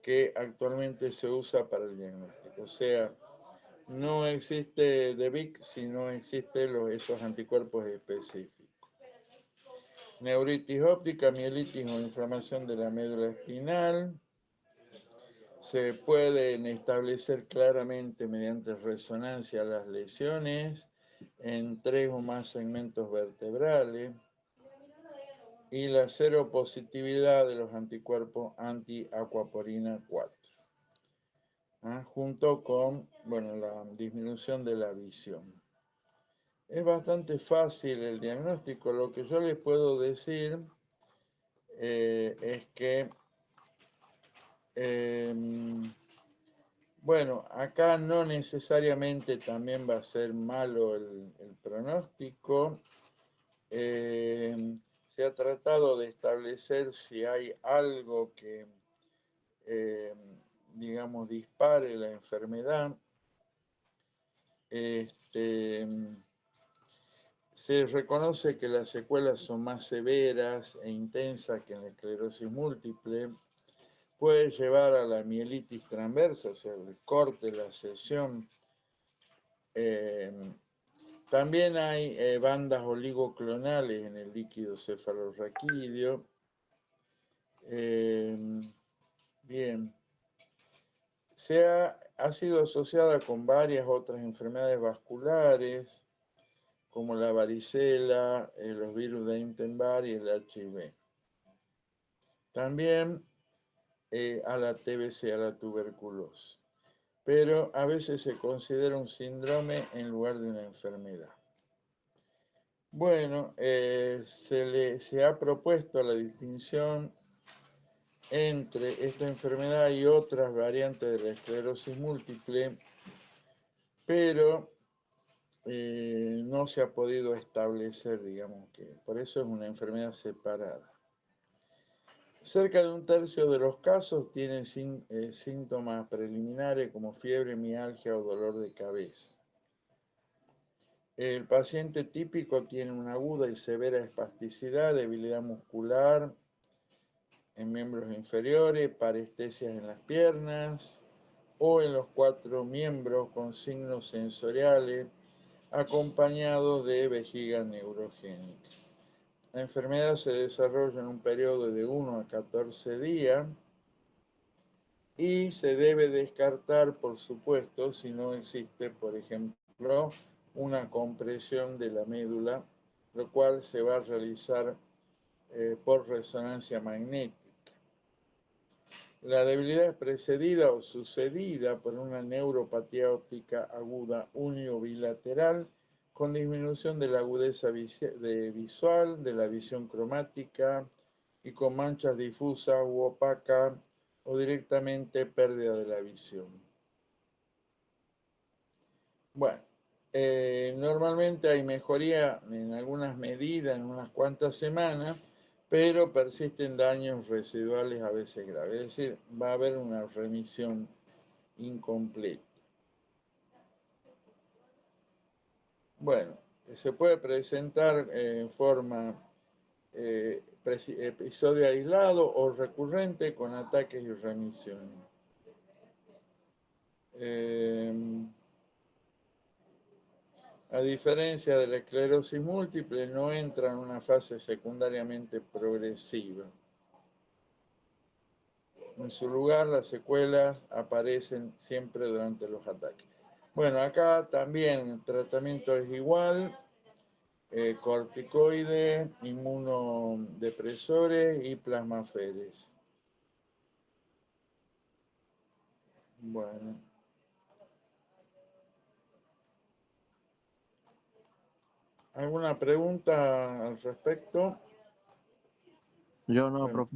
S1: que actualmente se usa para el diagnóstico. O sea, no existe de Vick si no existen esos anticuerpos específicos. Neuritis óptica, mielitis o inflamación de la médula espinal. Se pueden establecer claramente mediante resonancia las lesiones en 3 o más segmentos vertebrales y la seropositividad de los anticuerpos anti-aquaporina 4, junto con la disminución de la visión. Es bastante fácil el diagnóstico. Lo que yo les puedo decir es que, bueno, acá no necesariamente también va a ser malo el pronóstico. Se ha tratado de establecer si hay algo que, digamos, dispare la enfermedad. Se reconoce que las secuelas son más severas e intensas que en la esclerosis múltiple. Puede llevar a la mielitis transversa, o sea, el corte, la sección. También hay bandas oligoclonales en el líquido cefalorraquídeo. Bien. Ha sido asociada con varias otras enfermedades vasculares, como la varicela, los virus de Epstein-Barr y el HIV. También a la TBC, a la tuberculosis. Pero a veces se considera un síndrome en lugar de una enfermedad. Bueno, se ha propuesto la distinción entre esta enfermedad y otras variantes de la esclerosis múltiple, pero no se ha podido establecer, digamos que por eso es una enfermedad separada. Cerca de un tercio de los casos tienen síntomas preliminares como fiebre, mialgia o dolor de cabeza. El paciente típico tiene una aguda y severa espasticidad, debilidad muscular en miembros inferiores, parestesias en las piernas o en los 4 miembros con signos sensoriales acompañados de vejiga neurogénica. La enfermedad se desarrolla en un periodo de 1 a 14 días y se debe descartar, por supuesto, si no existe, por ejemplo, una compresión de la médula, lo cual se va a realizar por resonancia magnética. La debilidad es precedida o sucedida por una neuropatía óptica aguda uniobilateral con disminución de la agudeza visual, de la visión cromática y con manchas difusas u opacas o directamente pérdida de la visión. Bueno, normalmente hay mejoría en algunas medidas en unas cuantas semanas, pero persisten daños residuales a veces graves, es decir, va a haber una remisión incompleta. Bueno, se puede presentar en forma episodio aislado o recurrente con ataques y remisiones. A diferencia de la esclerosis múltiple, no entra en una fase secundariamente progresiva. En su lugar, las secuelas aparecen siempre durante los ataques. Bueno, acá también el tratamiento es igual, corticoides, inmunodepresores y plasmaferes. Bueno. ¿Alguna pregunta al respecto?
S3: Yo no,
S1: Bueno,
S3: profe.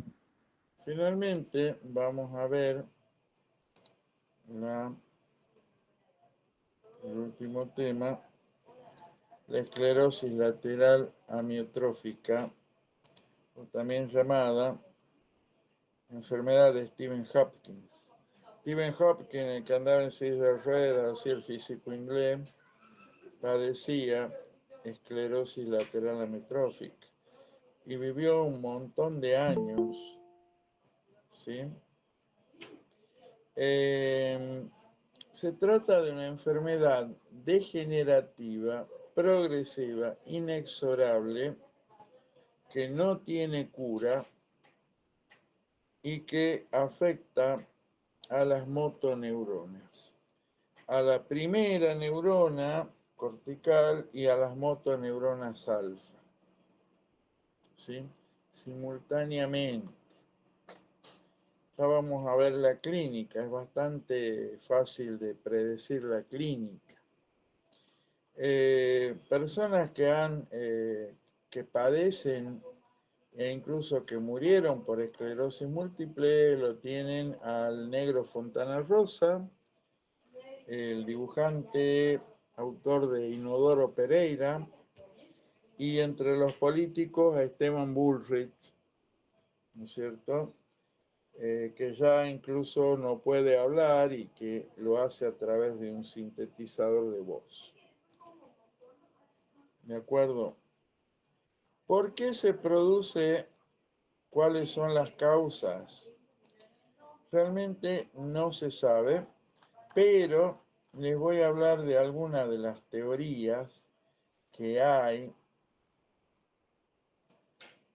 S1: finalmente vamos a ver el último tema, la esclerosis lateral amiotrófica, o también llamada enfermedad de Stephen Hopkins. Stephen Hopkins, el que andaba en silla de ruedas, así el físico inglés, padecía esclerosis lateral amiotrófica y vivió un montón de años, ¿sí? Se trata de una enfermedad degenerativa, progresiva, inexorable, que no tiene cura y que afecta a las motoneuronas, a la primera neurona cortical y a las motoneuronas alfa, ¿sí? Simultáneamente. Ya vamos a ver la clínica, es bastante fácil de predecir la clínica. Personas que padecen e incluso que murieron por esclerosis múltiple, lo tienen al negro Fontana Rosa, el dibujante, autor de Inodoro Pereira, y entre los políticos a Esteban Bullrich, ¿no es cierto?, que ya incluso no puede hablar y que lo hace a través de un sintetizador de voz. ¿De acuerdo? ¿Por qué se produce? ¿Cuáles son las causas? Realmente no se sabe, pero les voy a hablar de algunas de las teorías que hay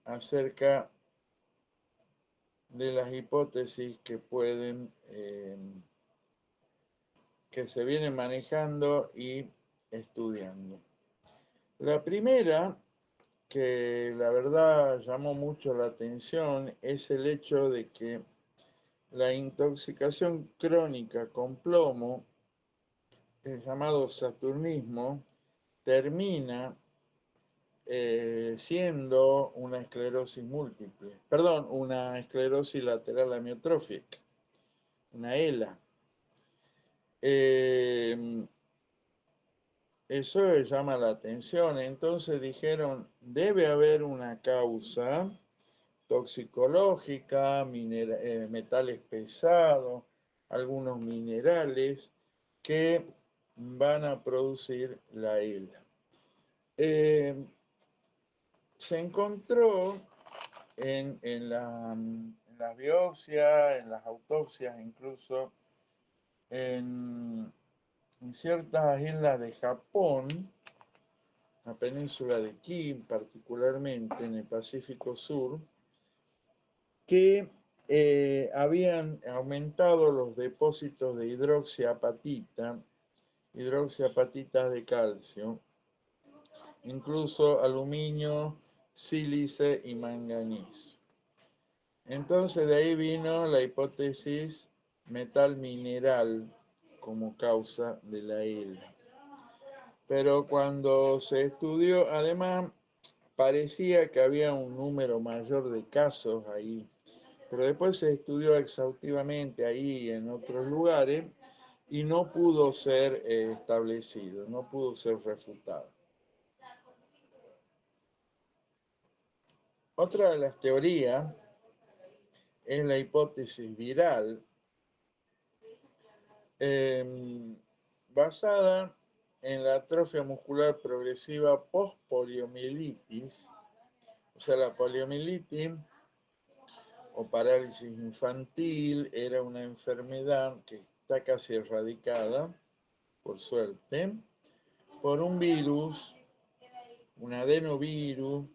S1: acerca de las hipótesis que que se vienen manejando y estudiando. La primera, que la verdad llamó mucho la atención, es el hecho de que la intoxicación crónica con plomo, el llamado saturnismo, termina siendo una esclerosis múltiple, perdón, una esclerosis lateral amiotrófica, una ELA. Eso llama la atención. Entonces dijeron, debe haber una causa toxicológica, metales pesados, algunos minerales que van a producir la ELA. Se encontró en las biopsias, en las autopsias, incluso en ciertas islas de Japón, la península de Kim particularmente, en el Pacífico Sur, que habían aumentado los depósitos de hidroxiapatita de calcio, incluso aluminio, sílice y manganeso. Entonces de ahí vino la hipótesis metal mineral como causa de la ELA. Pero cuando se estudió, además, parecía que había un número mayor de casos ahí, pero después se estudió exhaustivamente ahí y en otros lugares y no pudo ser establecido, no pudo ser refutado. Otra de las teorías es la hipótesis viral, basada en la atrofia muscular progresiva post-poliomielitis, o sea, la poliomielitis o parálisis infantil era una enfermedad que está casi erradicada, por suerte, por un virus, un adenovirus,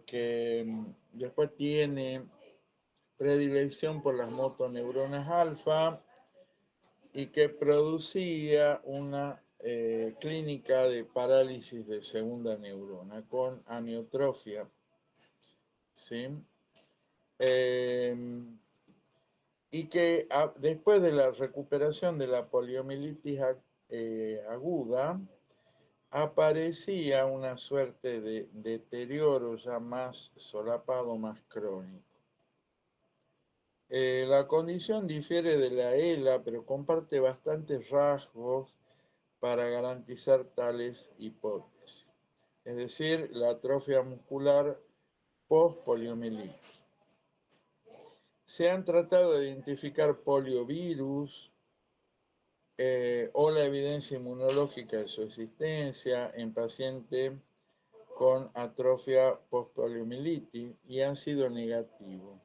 S1: que después tiene predilección por las motoneuronas alfa y que producía una clínica de parálisis de segunda neurona con amiotrofia, ¿sí? Y que después de la recuperación de la poliomielitis aguda, aparecía una suerte de deterioro ya más solapado, más crónico. La condición difiere de la ELA, pero comparte bastantes rasgos para garantizar tales hipótesis. Es decir, la atrofia muscular post-poliomielitis. Se han tratado de identificar poliovirus o la evidencia inmunológica de su existencia en pacientes con atrofia post-poliomielitis y han sido negativos.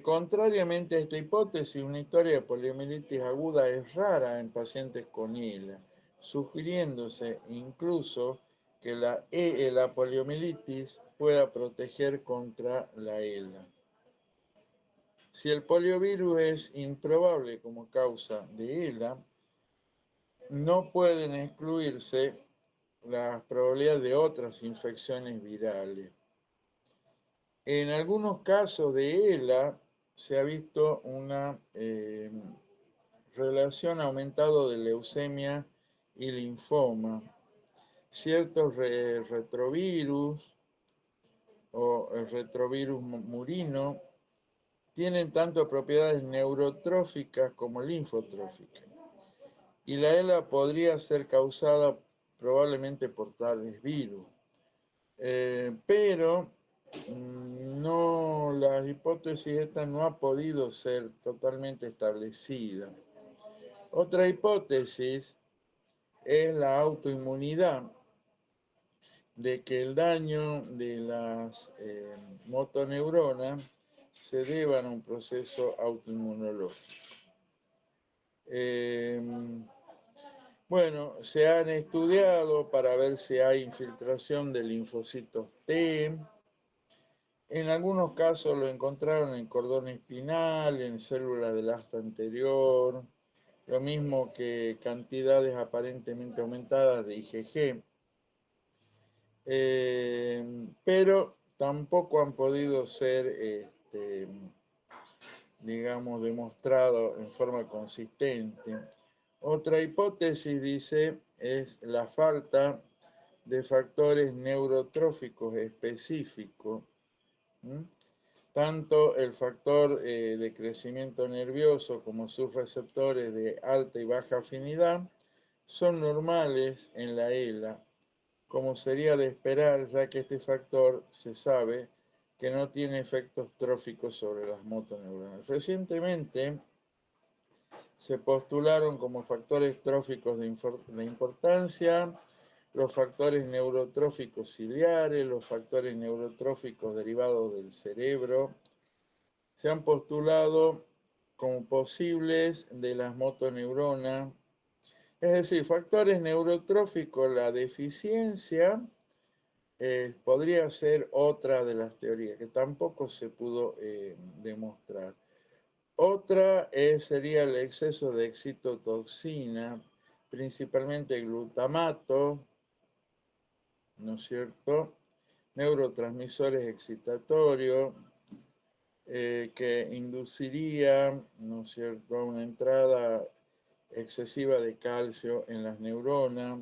S1: Contrariamente a esta hipótesis, una historia de poliomielitis aguda es rara en pacientes con ELA, sugiriéndose incluso que la poliomielitis pueda proteger contra la ELA. Si el poliovirus es improbable como causa de ELA, no pueden excluirse las probabilidades de otras infecciones virales. En algunos casos de ELA se ha visto una relación aumentada de leucemia y linfoma. ciertos retrovirus o el retrovirus murino tienen tanto propiedades neurotróficas como linfotróficas. Y la ELA podría ser causada probablemente por tales virus. Pero no, la hipótesis esta no ha podido ser totalmente establecida. Otra hipótesis es la autoinmunidad, de que el daño de las motoneuronas se deba a un proceso autoinmunológico. Bueno, se han estudiado para ver si hay infiltración de linfocitos T. En algunos casos lo encontraron en cordón espinal, en células del asta anterior, lo mismo que cantidades aparentemente aumentadas de IgG. Pero tampoco han podido ser, digamos, demostrados en forma consistente. Otra hipótesis, dice, es la falta de factores neurotróficos específicos. Tanto el factor de crecimiento nervioso como sus receptores de alta y baja afinidad son normales en la ELA, como sería de esperar, ya que este factor se sabe que no tiene efectos tróficos sobre las motoneuronas. Recientemente se postularon como factores tróficos de importancia los factores neurotróficos ciliares, los factores neurotróficos derivados del cerebro. Se han postulado como posibles de las motoneuronas, es decir, factores neurotróficos, la deficiencia podría ser otra de las teorías que tampoco se pudo demostrar. Otra sería el exceso de excitotoxina, principalmente glutamato, ¿no es cierto? Neurotransmisores excitatorios, que induciría, ¿no es cierto?, una entrada excesiva de calcio en las neuronas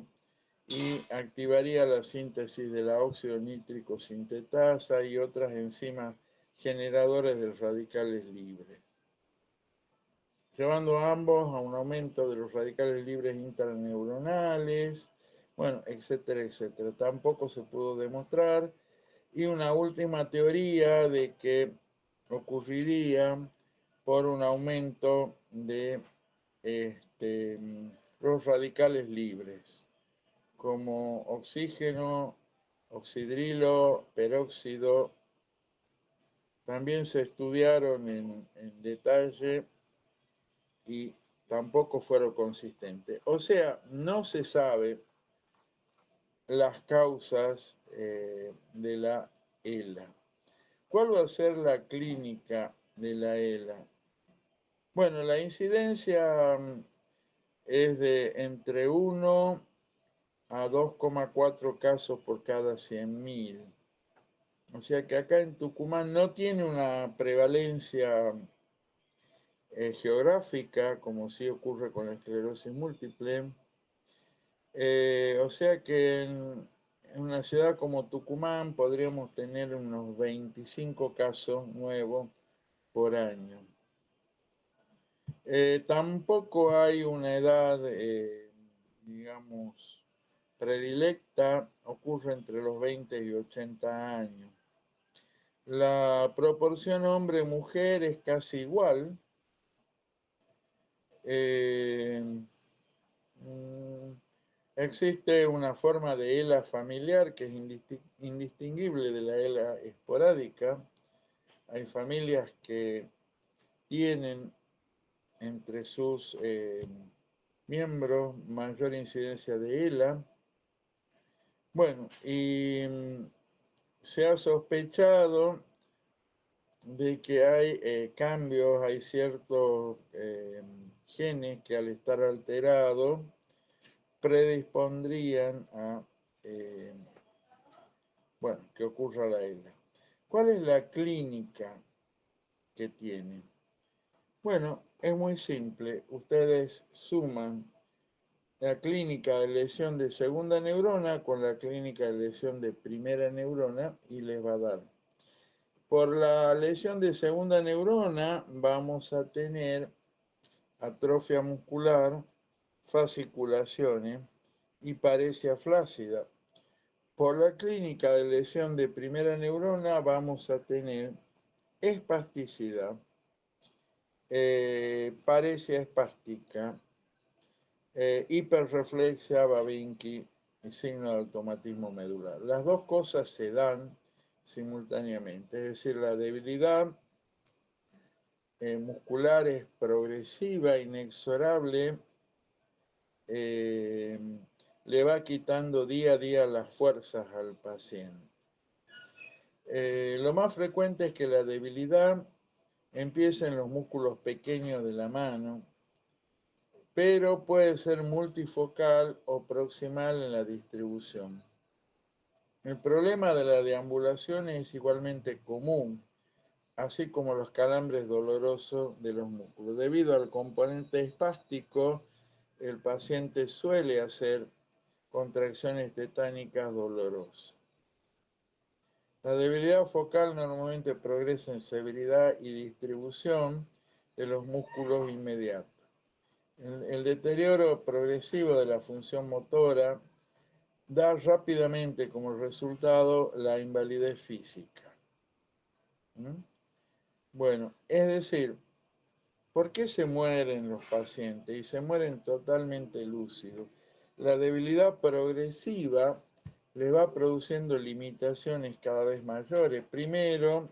S1: y activaría la síntesis de la óxido nítrico sintetasa y otras enzimas generadores de radicales libres, llevando a ambos a un aumento de los radicales libres intraneuronales, bueno, etcétera, etcétera. Tampoco se pudo demostrar. Y una última teoría de que ocurriría por un aumento de los radicales libres, como oxígeno, oxidrilo, peróxido. También se estudiaron en detalle y tampoco fueron consistentes. O sea, no se sabe las causas de la ELA. ¿Cuál va a ser la clínica de la ELA? Bueno, la incidencia es de entre 1 a 2,4 casos por cada 100.000. O sea que acá en Tucumán no tiene una prevalencia geográfica, como sí ocurre con la esclerosis múltiple. O sea que en una ciudad como Tucumán podríamos tener unos 25 casos nuevos por año. Tampoco hay una edad, digamos, predilecta, ocurre entre los 20 y 80 años. La proporción hombre-mujer es casi igual. Existe una forma de ELA familiar que es indistinguible de la ELA esporádica. Hay familias que tienen entre sus miembros mayor incidencia de ELA. Bueno, y se ha sospechado de que hay cambios, hay ciertos genes que al estar alterados predispondrían a, bueno, que ocurra la ELA. ¿Cuál es la clínica que tiene? Bueno, es muy simple. Ustedes suman la clínica de lesión de segunda neurona con la clínica de lesión de primera neurona y les va a dar. Por la lesión de segunda neurona vamos a tener atrofia muscular, fasciculaciones y paresia flácida. Por la clínica de lesión de primera neurona vamos a tener espasticidad, paresia espástica, hiperreflexia Babinski y signo de automatismo medular. Las dos cosas se dan simultáneamente, es decir, la debilidad muscular es progresiva, inexorable, le va quitando día a día las fuerzas al paciente. Lo más frecuente es que la debilidad empiece en los músculos pequeños de la mano, pero puede ser multifocal o proximal en la distribución. El problema de la deambulación es igualmente común, así como los calambres dolorosos de los músculos. Debido al componente espástico, el paciente suele hacer contracciones tetánicas dolorosas. La debilidad focal normalmente progresa en severidad y distribución de los músculos inmediatos. El deterioro progresivo de la función motora da rápidamente como resultado la invalidez física. Bueno, es decir, ¿por qué se mueren los pacientes? Y se mueren totalmente lúcidos. La debilidad progresiva le va produciendo limitaciones cada vez mayores. Primero,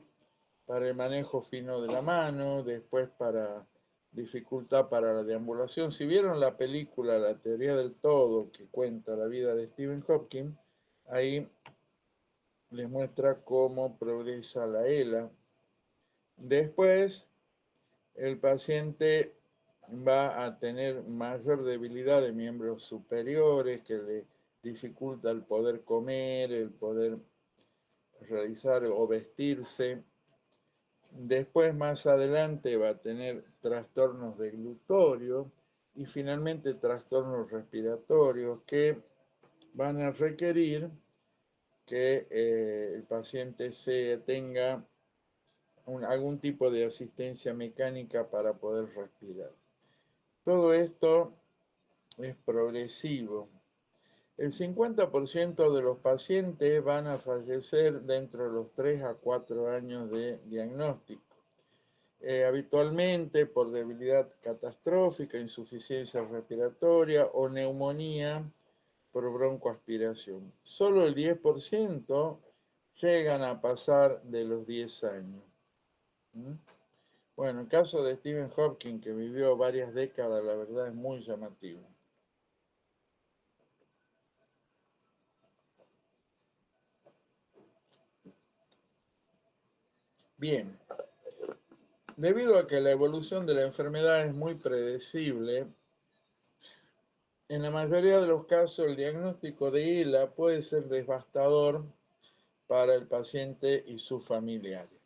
S1: para el manejo fino de la mano, después para dificultad para la deambulación. Si vieron la película La teoría del todo, que cuenta la vida de Stephen Hawking, ahí les muestra cómo progresa la ELA. Después, el paciente va a tener mayor debilidad de miembros superiores que le dificulta el poder comer, el poder realizar o vestirse. Después, más adelante, va a tener trastornos de glutorio y finalmente trastornos respiratorios que van a requerir que el paciente tenga algún tipo de asistencia mecánica para poder respirar. Todo esto es progresivo. El 50% de los pacientes van a fallecer dentro de los 3 a 4 años de diagnóstico. Habitualmente por debilidad catastrófica, insuficiencia respiratoria o neumonía por broncoaspiración. Solo el 10% llegan a pasar de los 10 años. Bueno, el caso de Stephen Hawking, que vivió varias décadas, la verdad es muy llamativo. Bien, debido a que la evolución de la enfermedad es muy predecible, en la mayoría de los casos el diagnóstico de ELA puede ser devastador para el paciente y sus familiares.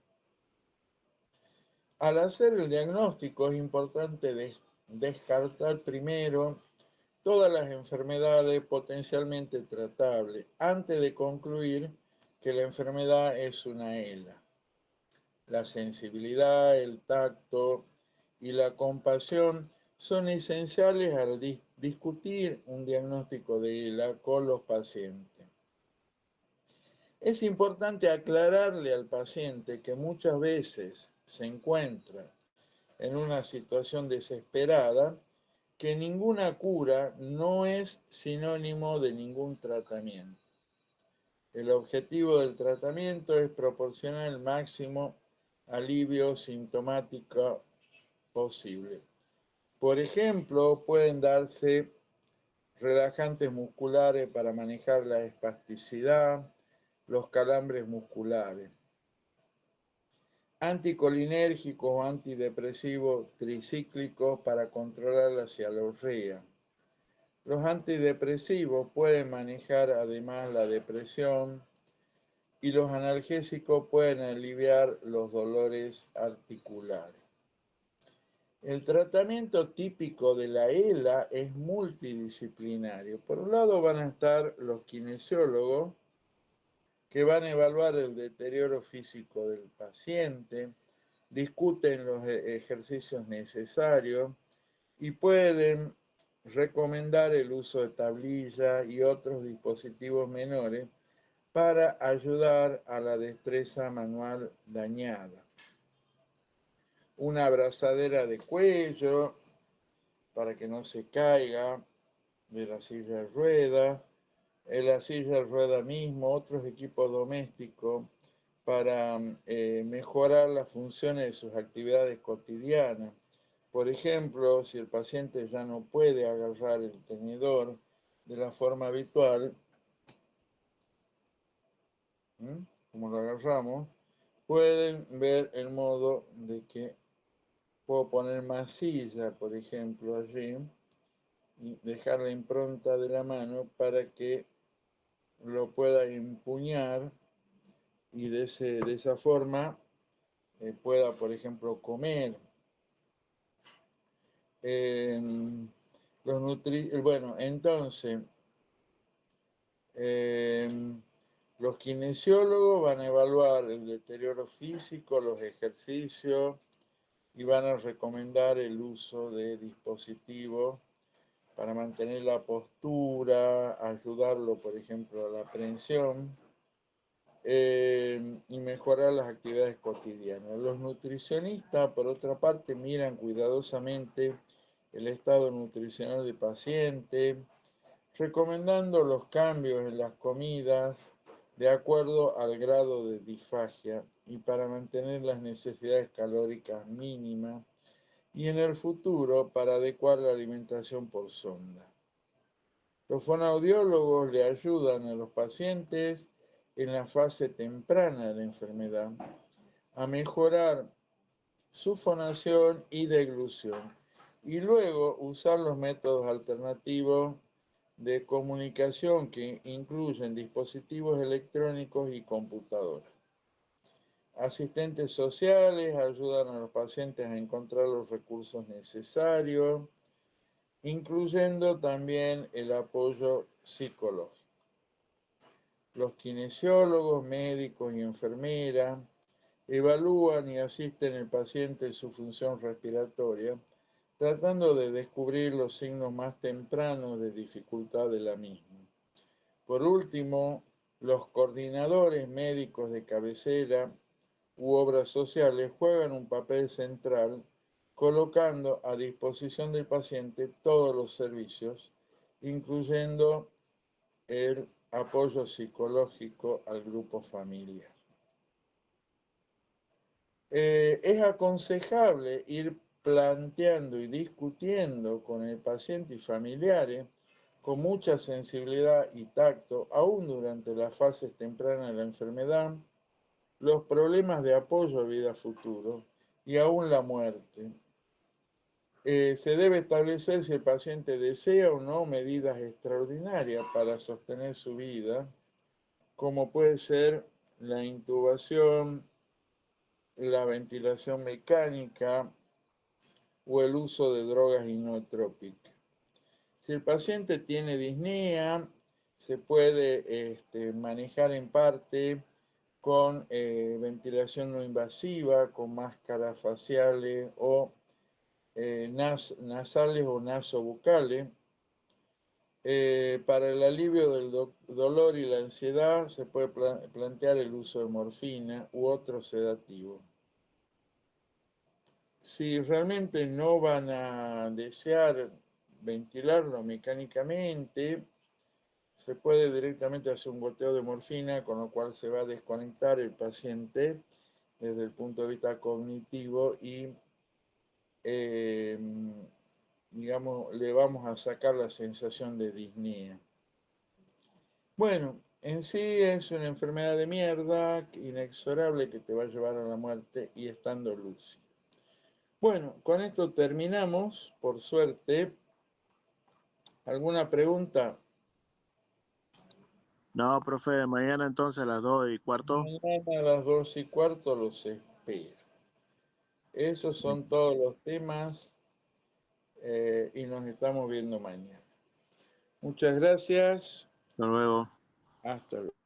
S1: Al hacer el diagnóstico es importante descartar primero todas las enfermedades potencialmente tratables antes de concluir que la enfermedad es una ELA. La sensibilidad, el tacto y la compasión son esenciales al discutir un diagnóstico de ELA con los pacientes. Es importante aclararle al paciente que muchas veces se encuentra en una situación desesperada, que ninguna cura no es sinónimo de ningún tratamiento. El objetivo del tratamiento es proporcionar el máximo alivio sintomático posible. Por ejemplo, pueden darse relajantes musculares para manejar la espasticidad, los calambres musculares, anticolinérgicos o antidepresivos tricíclicos para controlar la cialorrea. Los antidepresivos pueden manejar además la depresión y los analgésicos pueden aliviar los dolores articulares. El tratamiento típico de la ELA es multidisciplinario. Por un lado van a estar los kinesiólogos, que van a evaluar el deterioro físico del paciente, discuten los ejercicios necesarios y pueden recomendar el uso de tablilla y otros dispositivos menores para ayudar a la destreza manual dañada. Una abrazadera de cuello para que no se caiga de la silla de ruedas, en la silla de rueda mismo, otros equipos domésticos para mejorar las funciones de sus actividades cotidianas. Por ejemplo, si el paciente ya no puede agarrar el tenedor de la forma habitual, como lo agarramos, pueden ver el modo de que puedo poner masilla, por ejemplo, allí, y dejar la impronta de la mano para que lo pueda empuñar y de esa forma pueda, por ejemplo, comer. Bueno, entonces, los kinesiólogos van a evaluar el deterioro físico, los ejercicios y van a recomendar el uso de dispositivos para mantener la postura, ayudarlo, por ejemplo, a la aprehensión y mejorar las actividades cotidianas. Los nutricionistas, por otra parte, miran cuidadosamente el estado nutricional del paciente, recomendando los cambios en las comidas de acuerdo al grado de disfagia y para mantener las necesidades calóricas mínimas y en el futuro para adecuar la alimentación por sonda. Los fonoaudiólogos le ayudan a los pacientes en la fase temprana de la enfermedad a mejorar su fonación y deglución y luego usar los métodos alternativos de comunicación que incluyen dispositivos electrónicos y computadoras. Asistentes sociales ayudan a los pacientes a encontrar los recursos necesarios, incluyendo también el apoyo psicológico. Los kinesiólogos, médicos y enfermeras evalúan y asisten al paciente en su función respiratoria, tratando de descubrir los signos más tempranos de dificultad de la misma. Por último, los coordinadores médicos de cabecera u obras sociales juegan un papel central, colocando a disposición del paciente todos los servicios, incluyendo el apoyo psicológico al grupo familiar. Es aconsejable ir planteando y discutiendo con el paciente y familiares con mucha sensibilidad y tacto, aún durante las fases tempranas de la enfermedad, los problemas de apoyo a vida futuro y aún la muerte. Se debe establecer si el paciente desea o no medidas extraordinarias para sostener su vida, como puede ser la intubación, la ventilación mecánica o el uso de drogas inotrópicas. Si el paciente tiene disnea, se puede manejar en parte con ventilación no invasiva, con máscaras faciales o nasales o nasobucales. Para el alivio del dolor y la ansiedad se puede plantear el uso de morfina u otro sedativo. Si realmente no van a desear ventilarlo mecánicamente, se puede directamente hacer un goteo de morfina, con lo cual se va a desconectar el paciente desde el punto de vista cognitivo y, digamos, le vamos a sacar la sensación de disnea. Bueno, en sí es una enfermedad de mierda inexorable que te va a llevar a la muerte y estando lúcido. Bueno, con esto terminamos, por suerte. ¿Alguna pregunta?
S3: No, profe, mañana entonces a las 2:15.
S1: Mañana a las 2:15 los espero. Esos son todos los temas y nos estamos viendo mañana. Muchas gracias.
S3: Hasta luego.
S1: Hasta luego.